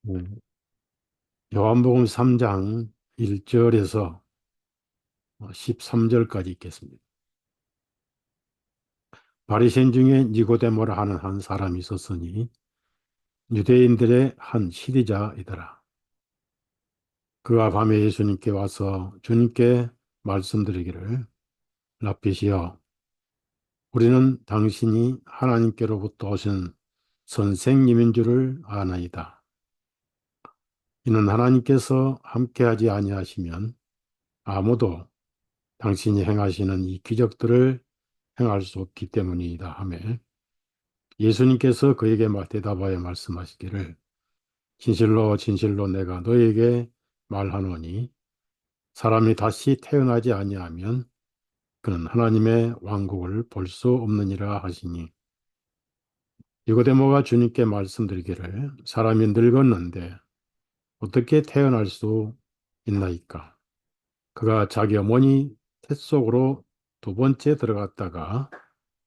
네. 요한복음 3장 1절에서 13절까지 읽겠습니다. 바리새인 중에 니고데모라 하는 한 사람이 있었으니 유대인들의 한 시리자이더라. 그가 밤에 예수님께 와서 주님께 말씀드리기를, 라피시여, 우리는 당신이 하나님께로부터 오신 선생님인 줄을 아나이다. 이는 하나님께서 함께하지 아니하시면 아무도 당신이 행하시는 이 기적들을 행할 수 없기 때문이다 하며, 예수님께서 그에게 대답하여 말씀하시기를, 진실로 진실로 내가 너에게 말하노니 사람이 다시 태어나지 아니하면 그는 하나님의 왕국을 볼 수 없느니라 하시니, 니고데모가 주님께 말씀드리기를, 사람이 늙었는데 어떻게 태어날 수 있나이까? 그가 자기 어머니 뱃 속으로 두 번째 들어갔다가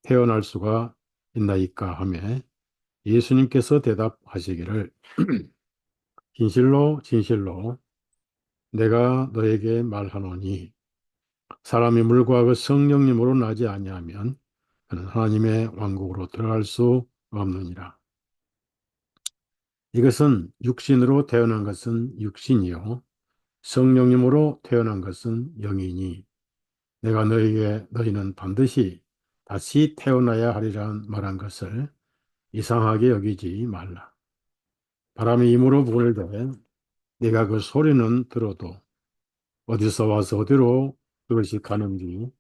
태어날 수가 있나이까 하며, 예수님께서 대답하시기를, 진실로 진실로 내가 너에게 말하노니 사람이 물과 그 성령님으로 나지 아니하면 그는 하나님의 왕국으로 들어갈 수 없느니라. 이것은 육신으로 태어난 것은 육신이요 성령님으로 태어난 것은 영이니, 내가 너에게 너희는 반드시 다시 태어나야 하리라 말한 것을 이상하게 여기지 말라. 바람이 힘으로 불되 네가 그 소리는 들어도 어디서 와서 어디로 그것이 가는지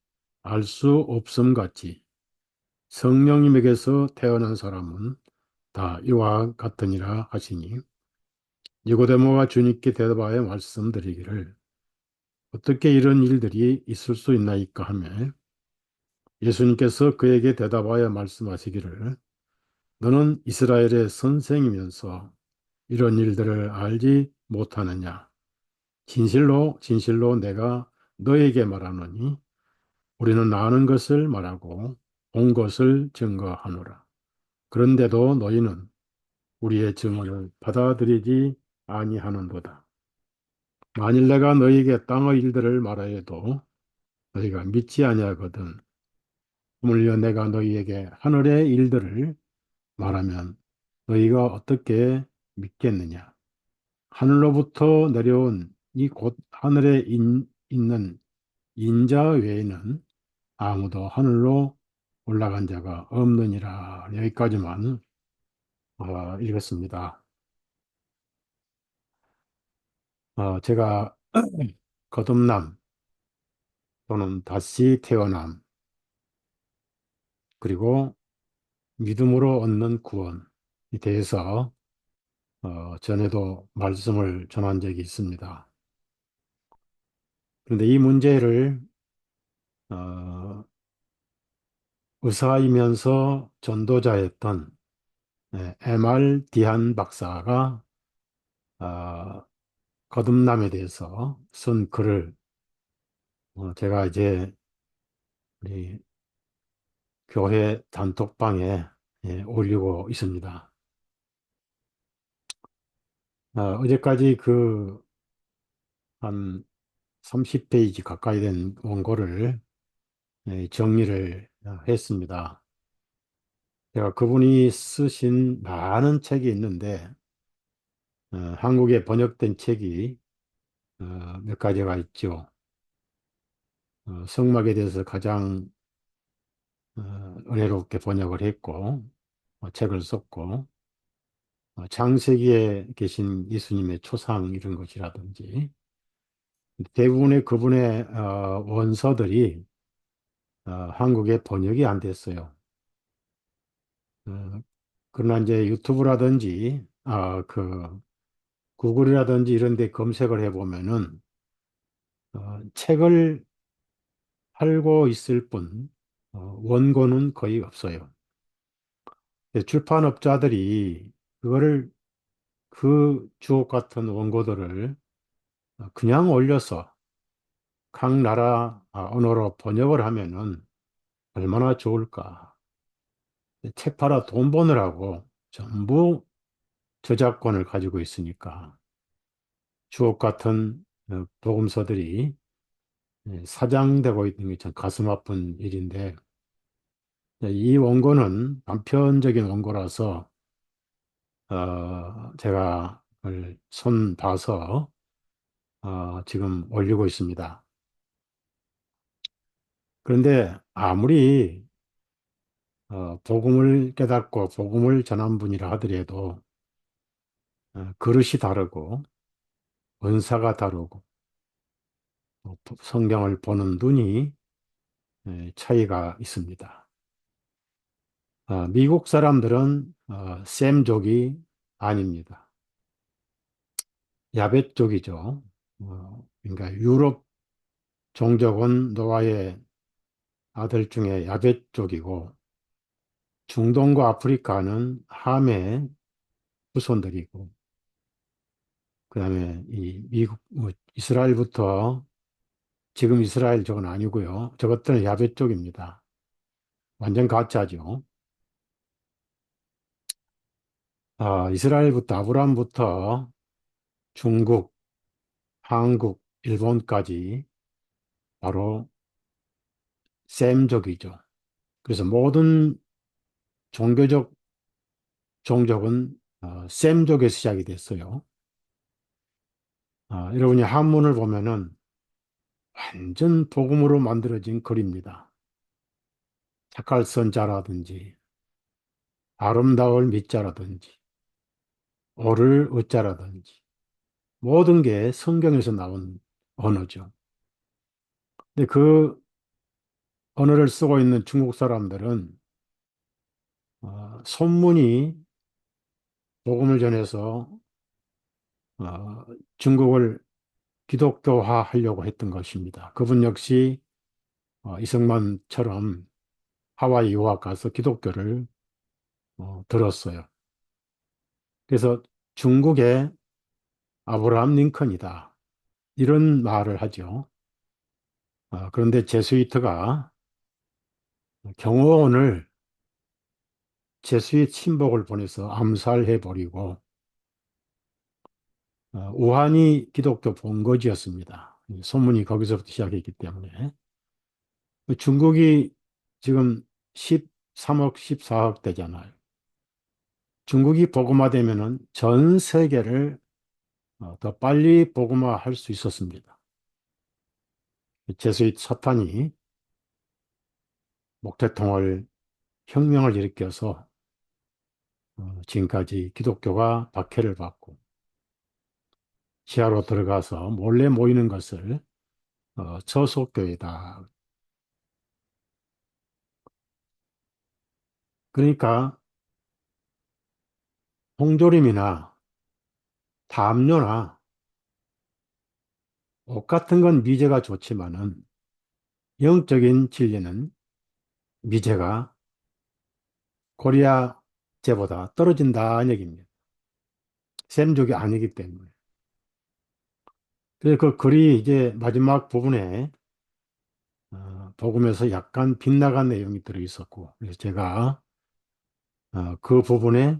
알 수 없음 같이 성령님에게서 태어난 사람은 다 이와 같으니라 하시니, 니고데모가 주님께 대답하여 말씀드리기를, 어떻게 이런 일들이 있을 수 있나이까 하며, 예수님께서 그에게 대답하여 말씀하시기를, 너는 이스라엘의 선생이면서 이런 일들을 알지 못하느냐? 진실로 진실로 내가 너에게 말하노니 우리는 아는 것을 말하고 본 것을 증거하노라. 그런데도 너희는 우리의 증언을 받아들이지 아니하는도다. 만일 내가 너희에게 땅의 일들을 말하여도 너희가 믿지 아니하거든, 물려 내가 너희에게 하늘의 일들을 말하면 너희가 어떻게 믿겠느냐? 하늘로부터 내려온 이 곧 하늘에 있는 인자 외에는 아무도 하늘로 올라간 자가 없느니라. 여기까지만 읽었습니다. 제가 거듭남 또는 다시 태어남, 그리고 믿음으로 얻는 구원에 대해서 전에도 말씀을 전한 적이 있습니다. 그런데 이 문제를 어, 의사이면서 전도자였던 MR 디한 박사가 어, 거듭남에 대해서 쓴 글을 제가 이제 우리 교회 단톡방에 올리고 있습니다. 어제까지 그 한 30페이지 가까이 된 원고를 정리를 했습니다. 제가 그분이 쓰신 많은 책이 있는데 한국에 번역된 책이 몇 가지가 있죠. 성막에 대해서 가장 은혜롭게 번역을 했고 책을 썼고, 창세기에 계신 예수님의 초상 이런 것이라든지 대부분의 그분의 원서들이 한국에 번역이 안 됐어요. 어, 그러나 이제 유튜브라든지 그 구글이라든지 이런 데 검색을 해보면은 책을 팔고 있을 뿐 원고는 거의 없어요. 출판업자들이 그거를 그 주옥 같은 원고들을 그냥 올려서 각 나라 언어로 번역을 하면은 얼마나 좋을까. 책 팔아 돈 버느라고 전부 저작권을 가지고 있으니까 주옥 같은 복음서들이 사장되고 있는 게 참 가슴 아픈 일인데 이 원고는 단편적인 원고라서 제가 그걸 손 봐서 지금 올리고 있습니다. 그런데 아무리 복음을 깨닫고 복음을 전한 분이라 하더라도 그릇이 다르고 은사가 다르고 성경을 보는 눈이 차이가 있습니다. 미국 사람들은 셈족이 아닙니다. 야벳족이죠. 그러니까 유럽 종족은 노아의 아들 중에 야벳족이고 중동과 아프리카는 함의 후손들이고 그다음에 이 미국 이스라엘부터 지금 이스라엘족은 아니고요. 저것들은 야벳족입니다. 완전 가짜죠. 이스라엘부터 아브라함부터 중국, 한국, 일본까지 바로 셈족이죠. 그래서 모든 종교적 종족은 셈족에서 시작이 됐어요. 여러분이 한문을 보면은 완전 복음으로 만들어진 글입니다. 착할선자라든지 아름다울 미자라든지 옳을 의자라든지 모든 게 성경에서 나온 언어죠. 근데 그 언어를 쓰고 있는 중국 사람들은 손문이 복음을 전해서 어, 중국을 기독교화 하려고 했던 것입니다. 그분 역시 이승만처럼 하와이 유학 가서 기독교를 들었어요. 그래서 중국의 아브라함 링컨이다. 이런 말을 하죠. 그런데 제스위트가 경호원을 제스윗 친복을 보내서 암살해버리고 우한이 기독교 본거지였습니다. 소문이 거기서부터 시작했기 때문에 중국이 지금 13억, 14억 되잖아요. 중국이 복음화되면은 전 세계를 더 빨리 복음화할 수 있었습니다. 제수잇 사탄이 목태통을 혁명을 일으켜서 지금까지 기독교가 박해를 받고 지하로 들어가서 몰래 모이는 것을 저속교회다. 그러니까 홍조림이나 담요나 옷 같은 건 미제가 좋지만은 영적인 진리는 미제가 고리아제보다 떨어진다는 얘기입니다. 셈족이 아니기 때문에. 그래서 그 글이 이제 마지막 부분에 복음에서 약간 빗나간 내용이 들어 있었고, 그래서 제가 그 부분에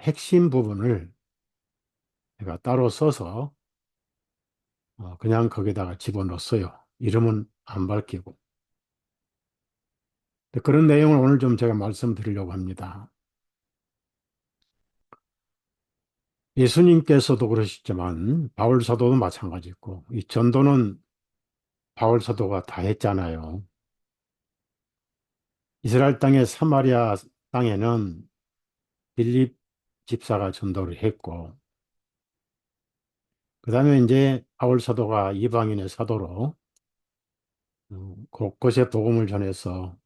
핵심 부분을 제가 따로 써서 그냥 거기다가 집어넣었어요. 이름은 안 밝히고. 그런 내용을 오늘 좀 제가 말씀드리려고 합니다. 예수님께서도 그러셨지만 바울 사도도 마찬가지고 이 전도는 바울 사도가 다 했잖아요. 이스라엘 땅의 사마리아 땅에는 빌립 집사가 전도를 했고 그다음에 이제 바울 사도가 이방인의 사도로 곳곳에 복음을 전해서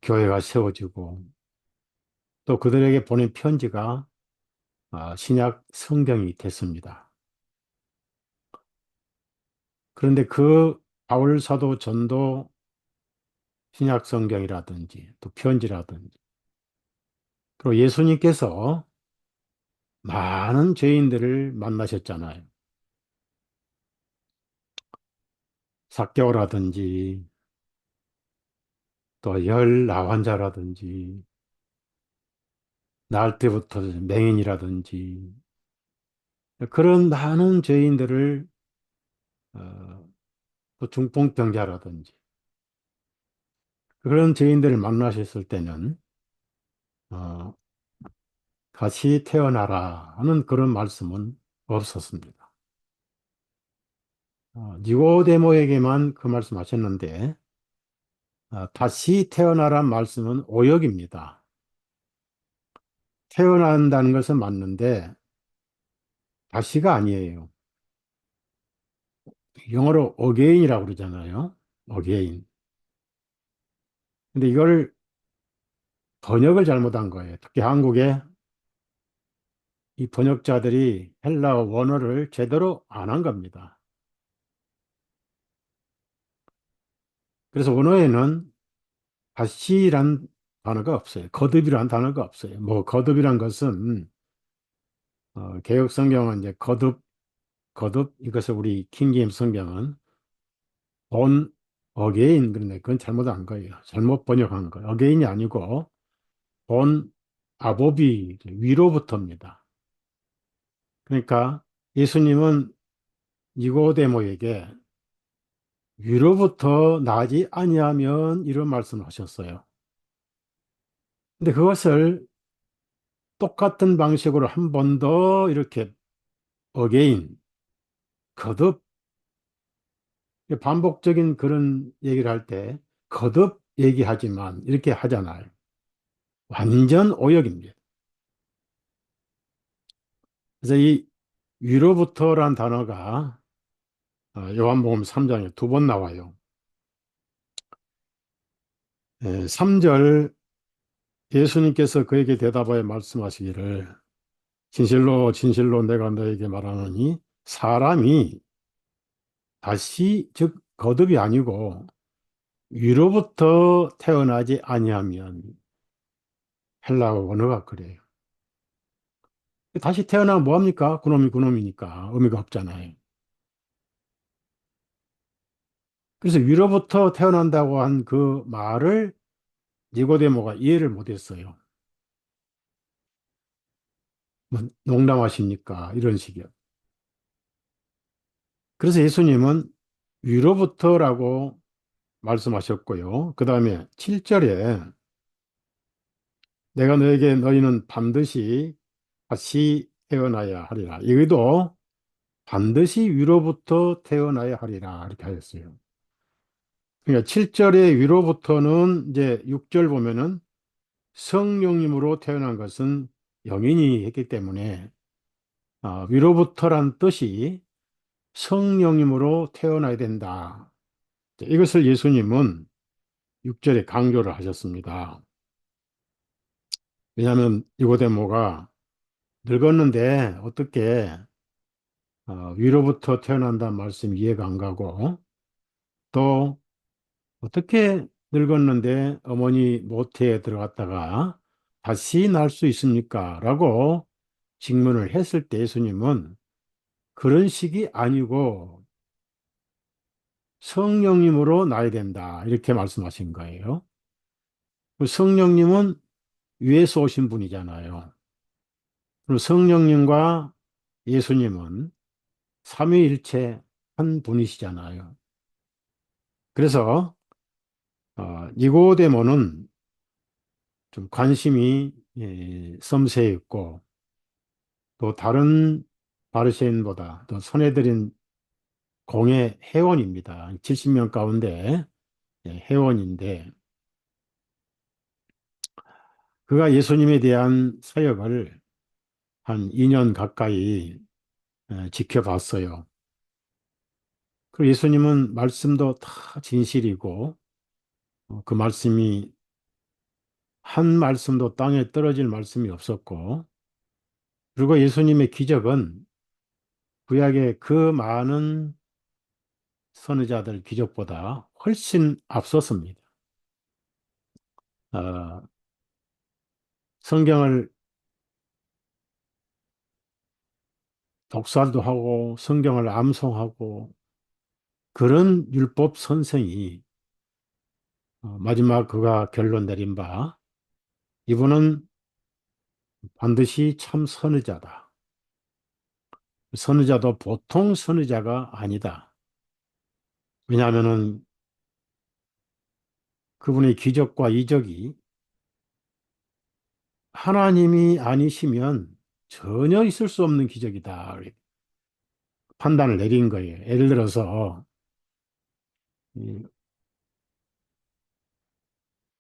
교회가 세워지고 또 그들에게 보낸 편지가 신약 성경이 됐습니다. 그런데 그 바울 사도 전도 신약 성경이라든지 또 편지라든지 그리고 예수님께서 많은 죄인들을 만나셨잖아요. 삭개오라든지 또 열 나환자라든지 낳을 때부터 맹인이라든지 그런 많은 죄인들을 어, 또 중풍병자라든지 그런 죄인들을 만나셨을 때는 어, 다시 태어나라 하는 그런 말씀은 없었습니다. 니고데모에게만 그 말씀하셨는데 다시 태어나란 말씀은 오역입니다. 태어난다는 것은 맞는데 다시가 아니에요. 영어로 again이라고 그러잖아요. again. 근데 이걸 번역을 잘못한 거예요. 특히 한국에 이 번역자들이 헬라어 원어를 제대로 안 한 겁니다. 그래서 원어에는 다시란 단어가 없어요. 거듭이란 단어가 없어요. 뭐 거듭이란 것은 개역 성경은 이제 거듭 이것을 우리 킹제임스 성경은 on again 그런데 그건 잘못한 거예요. 잘못 번역한 거예요. again이 아니고 on above 위로부터입니다. 그러니까 예수님은 니고데모에게 위로부터 나지 아니하면 이런 말씀을 하셨어요. 근데 그것을 똑같은 방식으로 한 번 더 이렇게 again 거듭 반복적인 그런 얘기를 할 때 거듭 얘기하지만 이렇게 하잖아요. 완전 오역입니다. 그래서 이 위로부터란 단어가 요한복음 3장에 두 번 나와요. 3절 예수님께서 그에게 대답하여 말씀하시기를 진실로 진실로 내가 너에게 말하노니 사람이 다시 즉 거듭이 아니고 위로부터 태어나지 아니하면 헬라어 원어가 그래요. 다시 태어나면 뭐합니까? 그놈이 그놈이니까 의미가 없잖아요. 그래서 위로부터 태어난다고 한 그 말을 니고데모가 이해를 못했어요. 뭐 농담하십니까? 이런 식이요. 그래서 예수님은 위로부터라고 말씀하셨고요. 그 다음에 7절에 내가 너에게 너희는 반드시 다시 태어나야 하리라. 여기도 반드시 위로부터 태어나야 하리라. 이렇게 하였어요. 그러니까 7절의 위로부터는 이제 6절 보면은 성령님으로 태어난 것은 영인이 했기 때문에 위로부터란 뜻이 성령님으로 태어나야 된다. 이것을 예수님은 6절에 강조를 하셨습니다. 왜냐하면 니고데모가 늙었는데 어떻게 위로부터 태어난다는 말씀 이해가 안 가고 또 어떻게 늙었는데 어머니 모태에 들어갔다가 다시 날 수 있습니까? 라고 질문을 했을 때 예수님은 그런 식이 아니고 성령님으로 나야 된다. 이렇게 말씀하신 거예요. 그 성령님은 위에서 오신 분이잖아요. 그리고 성령님과 예수님은 삼위일체 한 분이시잖아요. 그래서 니고데모는 좀 관심이 섬세해 있고 또 다른 바리새인보다 더 선해드린 공회 회원입니다. 70명 가운데 회원인데 그가 예수님에 대한 사역을 한 2년 가까이 지켜봤어요. 그리고 예수님은 말씀도 다 진실이고 그 말씀이 한 말씀도 땅에 떨어질 말씀이 없었고 그리고 예수님의 기적은 구약의 그 많은 선지자들 기적보다 훨씬 앞섰습니다. 어, 성경을 독살도 하고 성경을 암송하고 그런 율법 선생이 마지막 그가 결론 내린 바 이분은 반드시 참 선의자다. 선의자도 보통 선의자가 아니다. 왜냐하면은 그분의 기적과 이적이 하나님이 아니시면 전혀 있을 수 없는 기적이다. 판단을 내린 거예요. 예를 들어서 이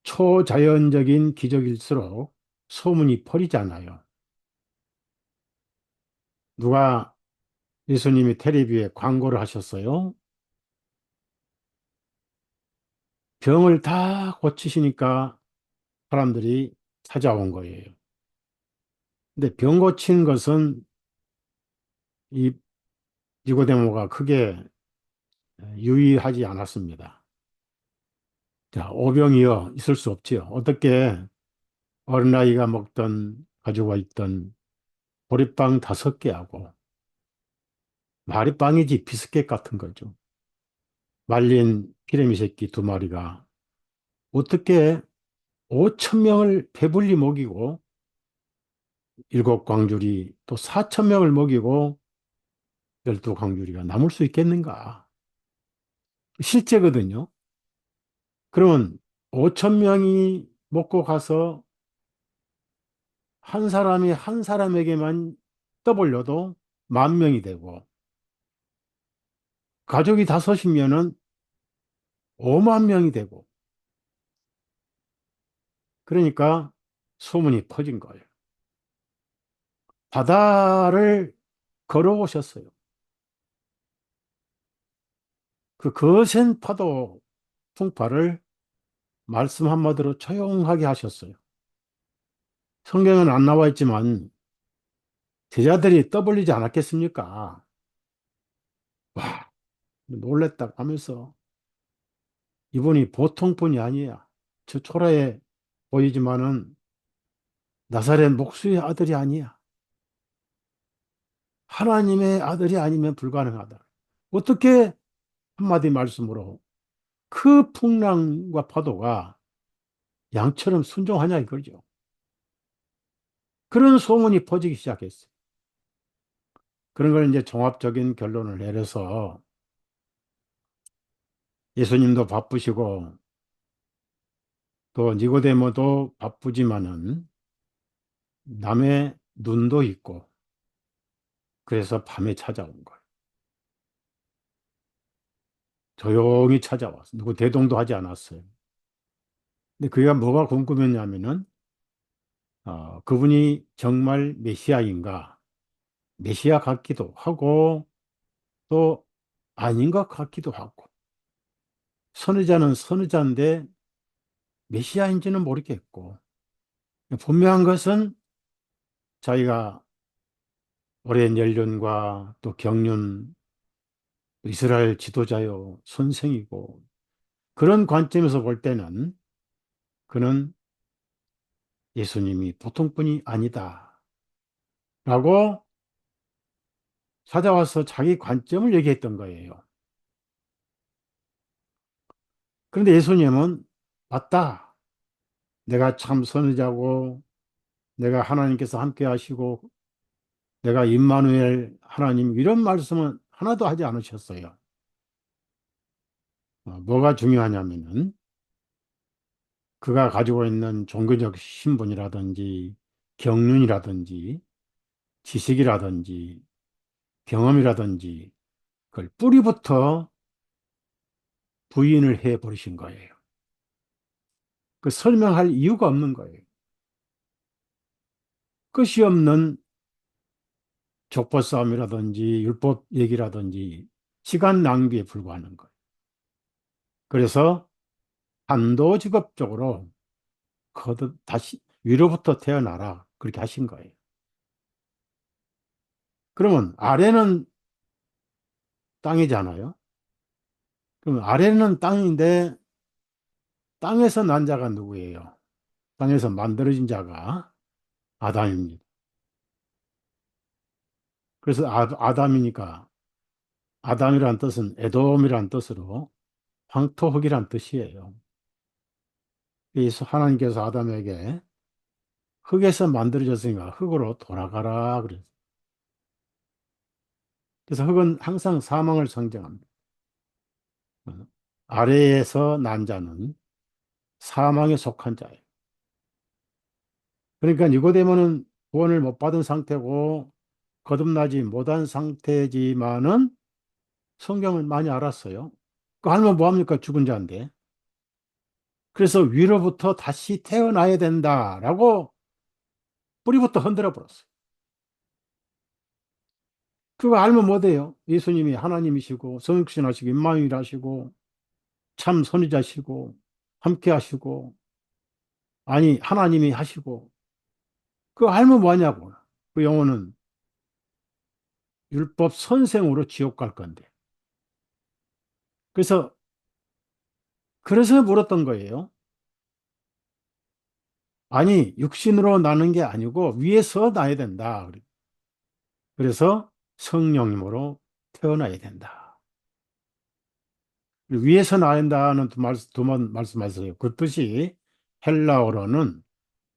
초자연적인 기적일수록 소문이 퍼지잖아요. 누가 예수님이 텔레비에 광고를 하셨어요. 병을 다 고치시니까 사람들이 찾아온 거예요. 근데 병 고치는 것은 이 니고데모가 크게 유의하지 않았습니다. 자, 오병이어 있을 수 없지요. 어떻게 어린아이가 먹던 가지고 있던 보리빵 5개하고 마리빵이지 비스켓 같은 거죠. 말린 피레미 새끼 2마리가 어떻게 5천 명을 배불리 먹이고 7광줄이 또 4천 명을 먹이고 12광줄이가 남을 수 있겠는가? 실제거든요. 그러면 5천 명이 먹고 가서 한 사람이 한 사람에게만 떠벌려도 10,000명이 되고 가족이 5이면은 5만 명이 되고 그러니까 소문이 퍼진 거예요. 바다를 걸어오셨어요. 그 거센 파도 풍파를 말씀 한마디로 조용하게 하셨어요. 성경은 안 나와 있지만 제자들이 떠벌리지 않았겠습니까? 와, 놀랬다 하면서 이분이 보통 분이 아니야. 저 초라해 보이지만은 나사렛 목수의 아들이 아니야. 하나님의 아들이 아니면 불가능하다. 어떻게 한마디 말씀으로 그 풍랑과 파도가 양처럼 순종하냐 이거죠. 그런 소문이 퍼지기 시작했어요. 그런 걸 이제 종합적인 결론을 내려서 예수님도 바쁘시고 또 니고데모도 바쁘지만은 남의 눈도 있고 그래서 밤에 찾아온 거예요. 조용히 찾아왔어요. 누구 대동도 하지 않았어요. 근데 그가 뭐가 궁금했냐면은 그분이 정말 메시아인가 메시아 같기도 하고 또 아닌 것 같기도 하고 선지자는 선지자인데 메시아인지는 모르겠고 분명한 것은 자기가 오랜 연륜과 또 경륜 이스라엘 지도자요 선생이고 그런 관점에서 볼 때는 그는 예수님이 보통 분이 아니다 라고 찾아와서 자기 관점을 얘기했던 거예요. 그런데 예수님은 맞다. 내가 참 선지자고 내가 하나님께서 함께 하시고 내가 임마누엘 하나님 이런 말씀은 하나도 하지 않으셨어요. 뭐가 중요하냐면은 그가 가지고 있는 종교적 신분이라든지 경륜이라든지 지식이라든지 경험이라든지 그걸 뿌리부터 부인을 해 버리신 거예요. 그 설명할 이유가 없는 거예요. 끝이 없는 족보 싸움이라든지 율법 얘기라든지 시간 낭비에 불과하는 거예요. 그래서 단도직입적으로 거듭 다시 위로부터 태어나라 그렇게 하신 거예요. 그러면 아래는 땅이잖아요. 그럼 아래는 땅인데 땅에서 난 자가 누구예요? 땅에서 만들어진 자가 아담입니다. 그래서 아담이니까 아담이란 뜻은 에돔이란 뜻으로 황토흙이란 뜻이에요. 그래서 하나님께서 아담에게 흙에서 만들어졌으니까 흙으로 돌아가라 그랬어요. 그래서 흙은 항상 사망을 상징합니다. 어, 아래에서 난 자는 사망에 속한 자예요. 그러니까 니고데모는 구원을 못 받은 상태고 거듭나지 못한 상태지만은 성경을 많이 알았어요. 그 알면 뭐합니까? 죽은 자인데. 그래서 위로부터 다시 태어나야 된다라고 뿌리부터 흔들어 버렸어요. 그거 알면 못해요. 예수님이 하나님이시고 성육신하시고 임마누엘하시고 참 선지자시고 함께 하시고 아니 하나님이 하시고 그거 알면 뭐하냐고. 그 영혼은 율법 선생으로 지옥 갈 건데. 그래서 물었던 거예요. 아니 육신으로 나는 게 아니고 위에서 나야 된다. 그래서 성령님으로 태어나야 된다. 위에서 나야 된다는 두번 말씀하세요. 그 뜻이 헬라어로는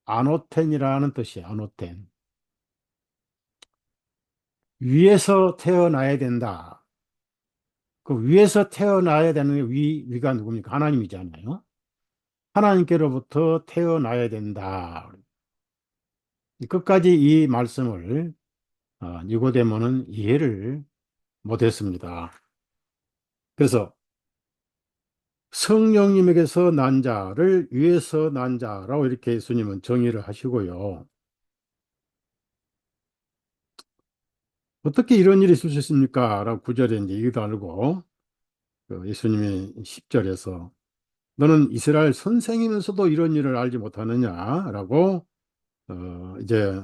아노텐이라는 뜻이에요. 아노텐. 위에서 태어나야 된다. 그 위에서 태어나야 되는 위가 누굽니까? 하나님이잖아요. 하나님께로부터 태어나야 된다. 끝까지 이 말씀을 니고데모는 이해를 못했습니다. 그래서 성령님에게서 난 자를 위에서 난 자라고 이렇게 예수님은 정의를 하시고요. 어떻게 이런 일이 있을 수 있습니까? 라고 구절에 이제 이기도 알고 그 예수님이 10절에서 너는 이스라엘 선생이면서도 이런 일을 알지 못하느냐라고 이제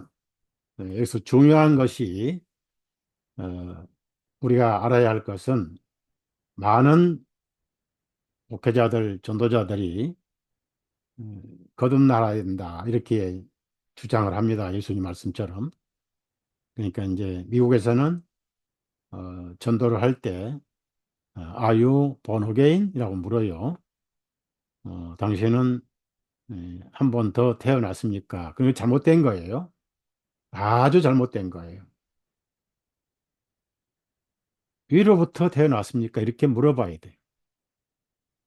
여기서 중요한 것이 어, 우리가 알아야 할 것은 많은 목회자들, 전도자들이 음, 거듭나야 된다 이렇게 주장을 합니다. 예수님 말씀처럼. 그러니까 이제 미국에서는 전도를 할 때 Are you born again? 이라고 물어요. 당신은 한 번 더 태어났습니까? 그게 잘못된 거예요. 아주 잘못된 거예요. 위로부터 태어났습니까? 이렇게 물어봐야 돼요.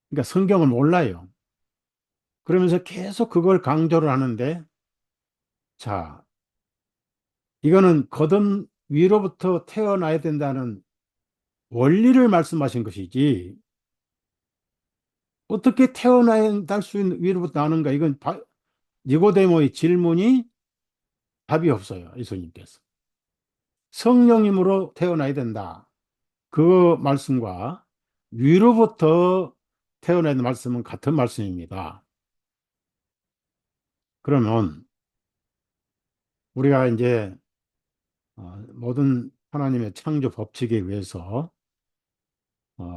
그러니까 성경을 몰라요. 그러면서 계속 그걸 강조를 하는데, 자, 이거는 위로부터 태어나야 된다는 원리를 말씀하신 것이지, 어떻게 태어날 수 있는 위로부터 나는가? 이건 니고데모의 질문이 답이 없어요. 예수님께서. 성령님으로 태어나야 된다. 그 말씀과 위로부터 태어나야 되는 말씀은 같은 말씀입니다. 그러면 우리가 이제 모든 하나님의 창조 법칙에 의해서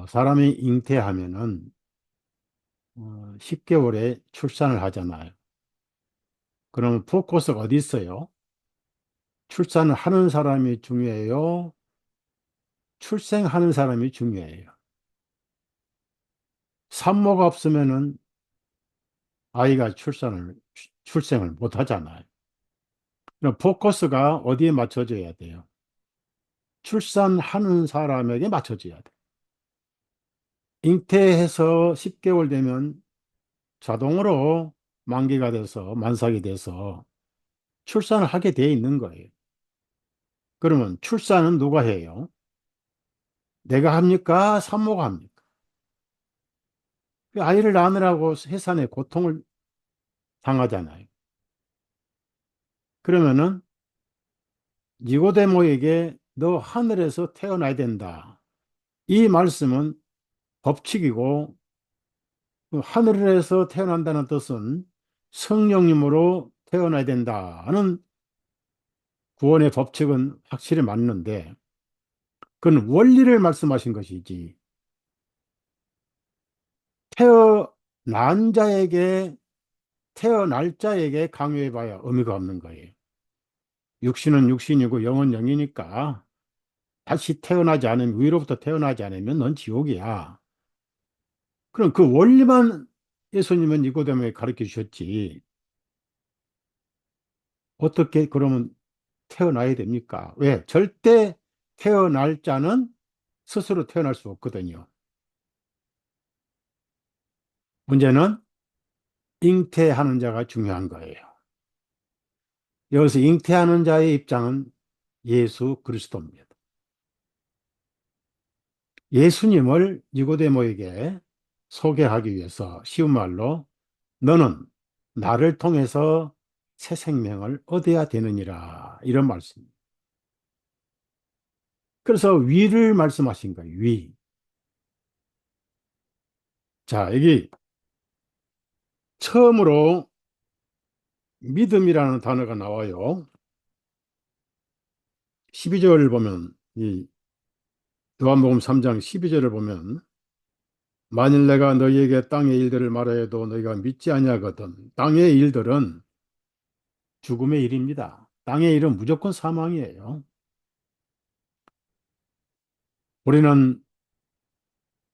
사람이 잉태하면은 10개월에 출산을 하잖아요. 그러면 포커스가 어디 있어요? 출산을 하는 사람이 중요해요? 출생하는 사람이 중요해요. 산모가 없으면은 아이가 출생을 못 하잖아요. 그럼 포커스가 어디에 맞춰져야 돼요? 출산하는 사람에게 맞춰져야 돼. 잉태해서 10개월 되면 자동으로 만기가 돼서 만삭이 돼서 출산을 하게 돼 있는 거예요. 그러면 출산은 누가 해요? 내가 합니까? 산모가 합니까? 그 아이를 낳느라고 해산의 고통을 당하잖아요. 그러면은 니고데모에게 너 하늘에서 태어나야 된다. 이 말씀은 법칙이고 그 하늘에서 태어난다는 뜻은 성령님으로 태어나야 된다는 구원의 법칙은 확실히 맞는데 그건 원리를 말씀하신 것이지 태어난 자에게 태어날 자에게 강요해 봐야 의미가 없는 거예요. 육신은 육신이고 영은 영이니까 다시 태어나지 않으면 위로부터 태어나지 않으면 넌 지옥이야. 그럼 그 원리만 예수님은 니고데모에 가르쳐 주셨지. 어떻게 그러면 태어나야 됩니까? 왜? 절대 태어날 자는 스스로 태어날 수 없거든요. 문제는 잉태하는 자가 중요한 거예요. 여기서 잉태하는 자의 입장은 예수 그리스도입니다. 예수님을 니고데모에게 소개하기 위해서 쉬운 말로 너는 나를 통해서 새 생명을 얻어야 되느니라 이런 말씀. 그래서 위를 말씀하신 거예요. 위. 자, 여기 처음으로 믿음이라는 단어가 나와요. 12절 보면 이 요한복음 3장 12절을 보면 만일 내가 너희에게 땅의 일들을 말하여도 너희가 믿지 아니하거든. 땅의 일들은 죽음의 일입니다. 땅의 일은 무조건 사망이에요. 우리는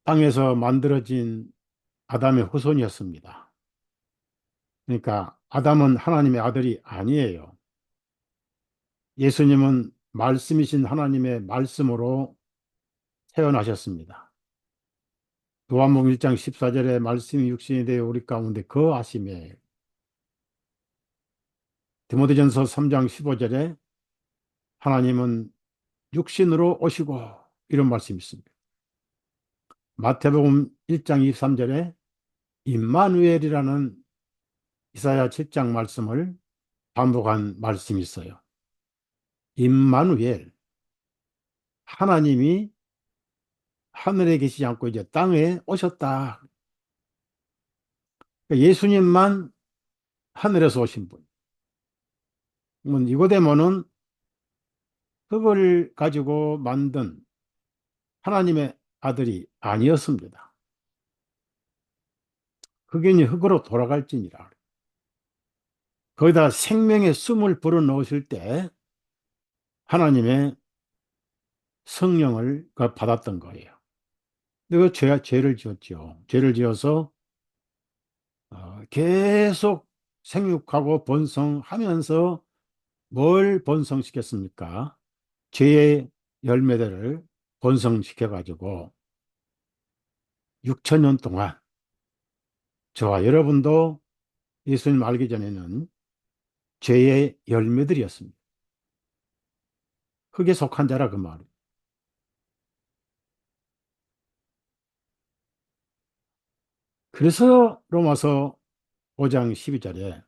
땅에서 만들어진 아담의 후손이었습니다. 그러니까 아담은 하나님의 아들이 아니에요. 예수님은 말씀이신 하나님의 말씀으로 태어나셨습니다. 요한복음 1장 14절에 말씀이 육신이 되어 우리 가운데 거하심에 디모데전서 3장 15절에 하나님은 육신으로 오시고 이런 말씀이 있습니다. 마태복음 1장 23절에 임마누엘이라는 이사야 7장 말씀을 반복한 말씀이 있어요. 임마누엘, 하나님이 하늘에 계시지 않고 이제 땅에 오셨다. 그러니까 예수님만 하늘에서 오신 분. 니고데모는 흙을 가지고 만든 하나님의 아들이 아니었습니다. 흑인이 흙으로 돌아갈지니라. 거기다 생명의 숨을 불어넣으실 때 하나님의 성령을 받았던 거예요. 그 죄를 지었죠. 죄를 지어서 계속 생육하고 번성하면서 뭘 번성시켰습니까? 죄의 열매들을 번성시켜가지고 6천년 동안 저와 여러분도 예수님 알기 전에는 죄의 열매들이었습니다. 흙에 속한 자라 그 말이에요. 그래서 로마서 5장 12절에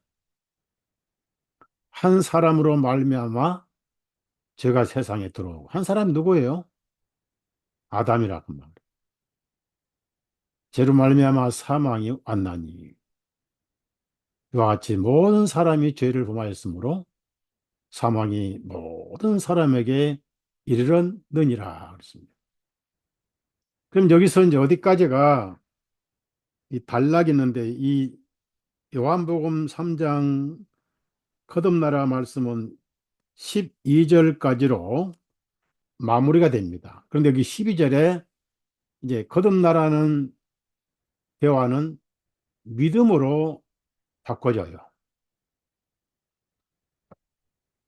한 사람으로 말미암아 죄가 세상에 들어오고 한 사람이 누구예요? 아담이라 그 말이에요. 죄로 말미암아 사망이 왔나니 이와 같이 모든 사람이 죄를 범하였으므로 사망이 모든 사람에게 이르렀느니라 그랬습니다. 그럼 여기서 이제 어디까지가 이 단락이 있는데 이 요한복음 3장 거듭나라 말씀은 12절까지로 마무리가 됩니다. 그런데 여기 12절에 이제 거듭나라는 대화는 믿음으로 바꿔져요.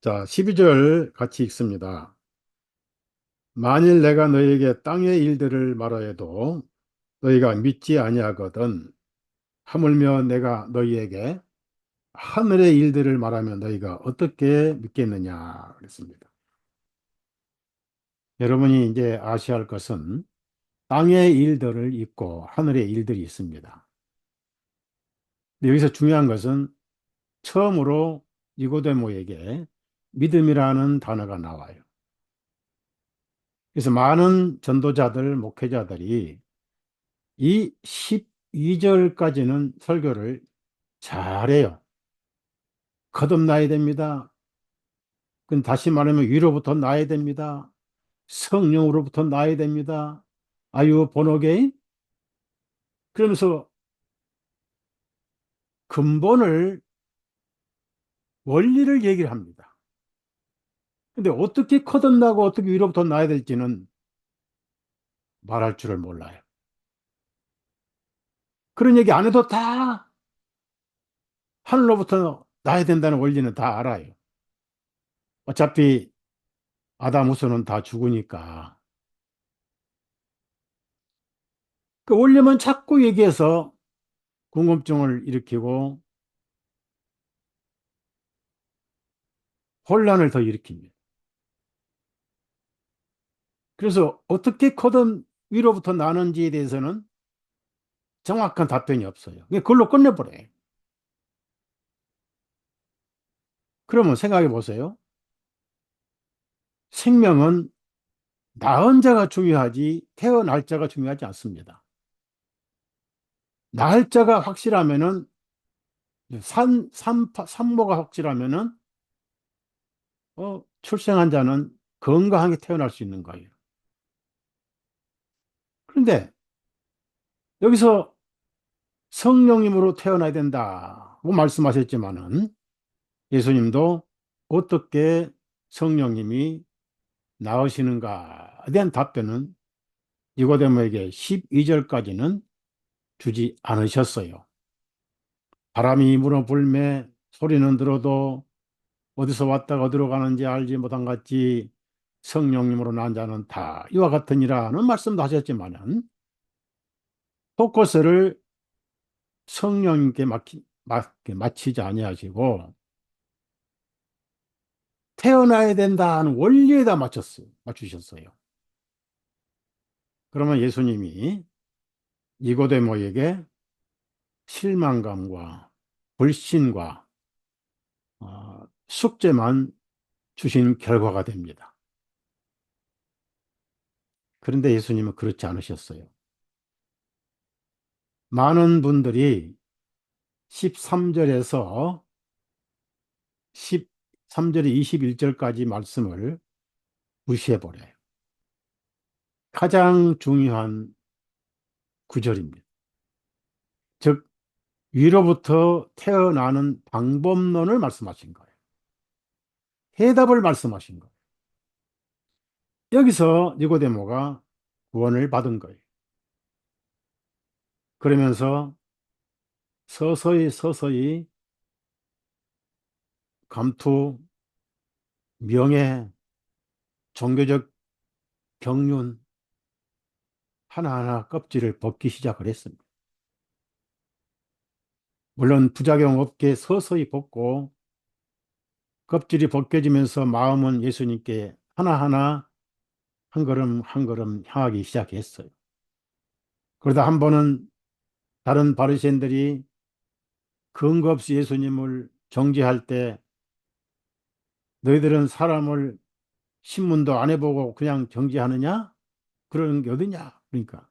자, 12절 같이 읽습니다. 만일 내가 너희에게 땅의 일들을 말하여도 너희가 믿지 아니하거든 하물며 내가 너희에게 하늘의 일들을 말하면 너희가 어떻게 믿겠느냐 그랬습니다. 여러분이 이제 아셔야 할 것은 땅의 일들을 있고 하늘의 일들이 있습니다. 근데 여기서 중요한 것은 처음으로 니고데모에게 믿음이라는 단어가 나와요. 그래서 많은 전도자들, 목회자들이 이 12절까지는 설교를 잘해요. 거듭나야 됩니다. 그럼 다시 말하면 위로부터 나야 됩니다. 성령으로부터 나야 됩니다. Are you born again? 그러면서 근본을 원리를 얘기를 합니다. 근데 어떻게 거듭나고 어떻게 위로부터 나야 될지는 말할 줄을 몰라요. 그런 얘기 안 해도 다 하늘로부터 나야 된다는 원리는 다 알아요. 어차피 아담 후손은 다 죽으니까. 그 원리만 자꾸 얘기해서 궁금증을 일으키고 혼란을 더 일으킵니다. 그래서 어떻게 코든 위로부터 나는지에 대해서는 정확한 답변이 없어요. 그냥 그걸로 끝내버려요. 그러면 생각해 보세요. 생명은 낳은 자가 중요하지 태어날 자가 중요하지 않습니다. 낳을 자가 확실하면은 산모가 확실하면은 출생한 자는 건강하게 태어날 수 있는 거예요. 그런데 여기서 성령님으로 태어나야 된다고 말씀하셨지만은 예수님도 어떻게 성령님이 나으시는가에 대한 답변은 니고데모에게 12절까지는 주지 않으셨어요. 바람이 불어 불매 소리는 들어도 어디서 왔다가 어디로 가는지 알지 못한 같이 성령님으로 난 자는 다 이와 같으니라는 말씀도 하셨지만은 포커스를 성령님께 맞히지 아니하시고 태어나야 된다는 원리에다 맞추셨어요. 그러면 예수님이 니고데모에게 실망감과 불신과 숙제만 주신 결과가 됩니다. 그런데 예수님은 그렇지 않으셨어요. 많은 분들이 13절에서 13절에 21절까지 말씀을 무시해버려요. 가장 중요한 구절입니다. 즉, 위로부터 태어나는 방법론을 말씀하신 거예요. 해답을 말씀하신 거예요. 여기서 니고데모가 구원을 받은 거예요. 그러면서 서서히 서서히 감투, 명예, 종교적 경륜 하나하나 껍질을 벗기 시작을 했습니다. 물론 부작용 없게 서서히 벗고 껍질이 벗겨지면서 마음은 예수님께 하나하나 한 걸음 한 걸음 향하기 시작했어요. 그러다 한 번은 다른 바리새인들이 근거 없이 예수님을 정죄할 때 너희들은 사람을 신문도 안 해보고 그냥 정죄하느냐? 그런 게 어디냐? 그러니까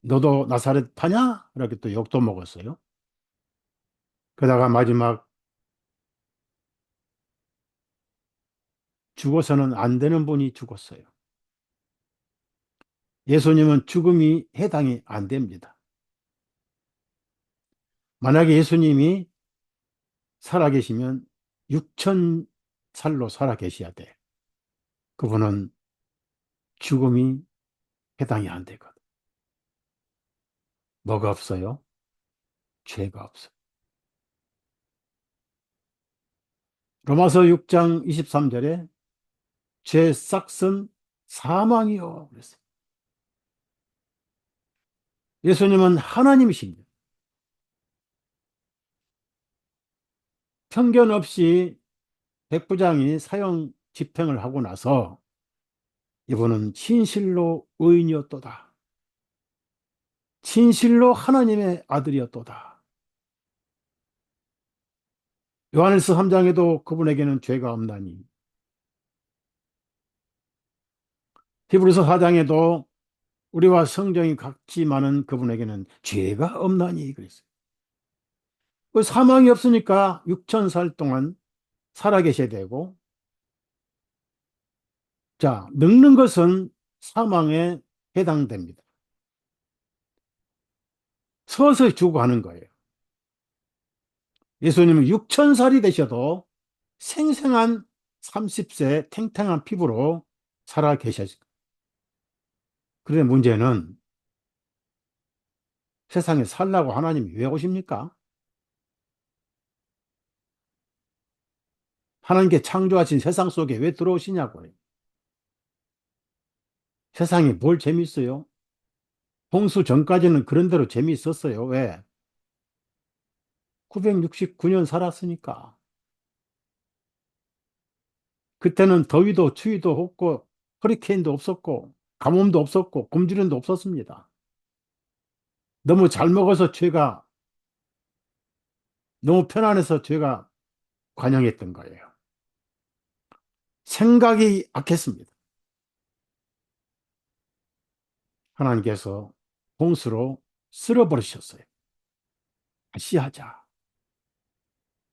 너도 나사렛 파냐? 이렇게 또 욕도 먹었어요. 그러다가 마지막 죽어서는 안 되는 분이 죽었어요. 예수님은 죽음이 해당이 안 됩니다. 만약에 예수님이 살아계시면 6천 살로 살아계셔야 돼. 그분은 죽음이 해당이 안 되거든. 뭐가 없어요? 죄가 없어요. 로마서 6장 23절에 죄 싹은 사망이요. 그랬어요. 예수님은 하나님이십니다. 편견 없이 백부장이 사형 집행을 하고 나서 이분은 진실로 의인이었도다. 진실로 하나님의 아들이었도다. 요한일서 3장에도 그분에게는 죄가 없나니 히브리서 4장에도 우리와 성정이 같지만은 그분에게는 죄가 없나니 그랬어요. 그 사망이 없으니까 6천 살 동안 살아계셔야 되고 자, 늙는 것은 사망에 해당됩니다. 서서히 죽어가는 거예요. 예수님은 6천 살이 되셔도 생생한 30세 탱탱한 피부로 살아 계셨어요. 그런데 문제는 세상에 살라고 하나님이 왜 오십니까? 하나님께 창조하신 세상 속에 왜 들어오시냐고요. 세상에 뭘 재밌어요? 홍수 전까지는 그런 대로 재미있었어요. 왜? 969년 살았으니까. 그때는 더위도 추위도 없고 허리케인도 없었고 가뭄도 없었고 굶주림도 없었습니다. 너무 잘 먹어서 죄가 너무 편안해서 죄가 관영했던 거예요. 생각이 악했습니다. 하나님께서 홍수로 쓸어버리셨어요. 다시 하자.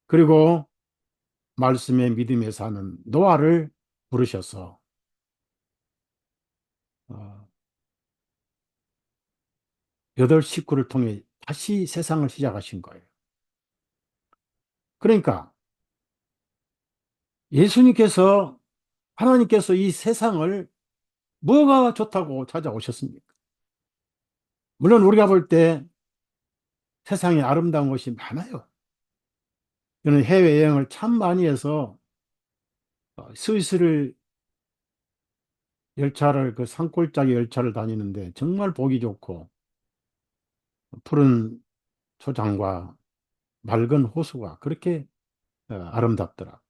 그리고 말씀의 믿음에 사는 노아를 부르셔서 어, 여덟 식구를 통해 다시 세상을 시작하신 거예요. 그러니까 예수님께서 하나님께서 이 세상을 뭐가 좋다고 찾아오셨습니까? 물론 우리가 볼 때 세상에 아름다운 것이 많아요. 저는 해외여행을 참 많이 해서 스위스를 열차를 그 산골짜기 열차를 다니는데 정말 보기 좋고 푸른 초장과 맑은 호수가 그렇게 아름답더라.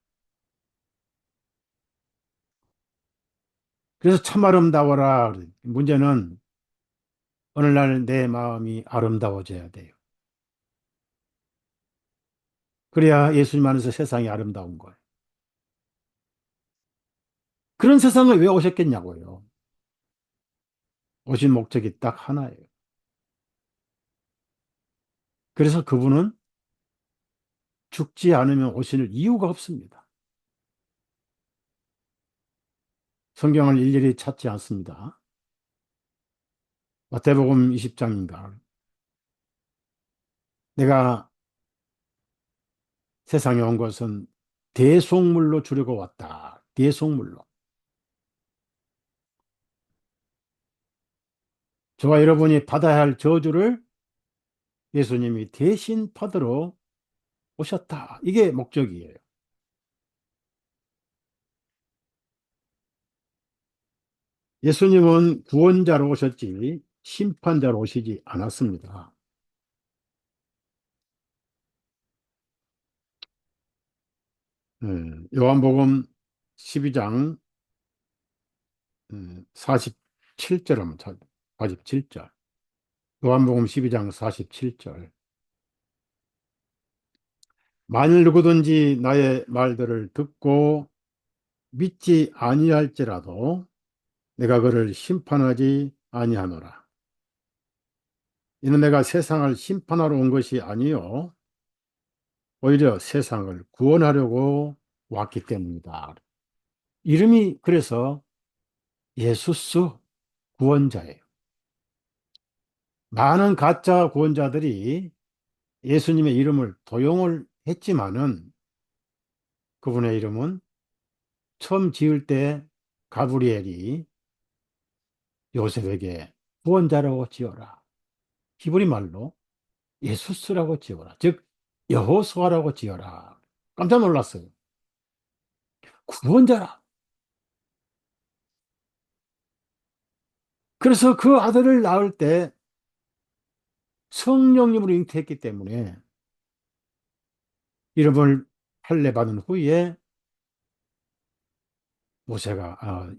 그래서 참 아름다워라. 문제는 어느 날 내 마음이 아름다워져야 돼요. 그래야 예수님 안에서 세상이 아름다운 거예요. 그런 세상을 왜 오셨겠냐고요. 오신 목적이 딱 하나예요. 그래서 그분은 죽지 않으면 오실 이유가 없습니다. 성경을 일일이 찾지 않습니다. 마태복음 20장인가. 내가 세상에 온 것은 대속물로 주려고 왔다. 대속물로. 저와 여러분이 받아야 할 저주를 예수님이 대신 받으러 오셨다. 이게 목적이에요. 예수님은 구원자로 오셨지 심판자로 오시지 않았습니다. 요한복음 12장 47절 한번 찾 47절. 요한복음 12장 47절. 만일 누구든지 나의 말들을 듣고 믿지 아니할지라도 내가 그를 심판하지 아니하노라. 이는 내가 세상을 심판하러 온 것이 아니요 오히려 세상을 구원하려고 왔기 때문이다. 이름이 그래서 예수스 구원자예요. 많은 가짜 구원자들이 예수님의 이름을 도용을 했지만은 그분의 이름은 처음 지을 때 가브리엘이 요셉에게 구원자라고 지어라. 히브리 말로 예수스라고 지어라. 즉 여호수아라고 지어라. 깜짝 놀랐어요. 구원자라. 그래서 그 아들을 낳을 때 성령님으로 잉태했기 때문에 이름을 할례받은 후에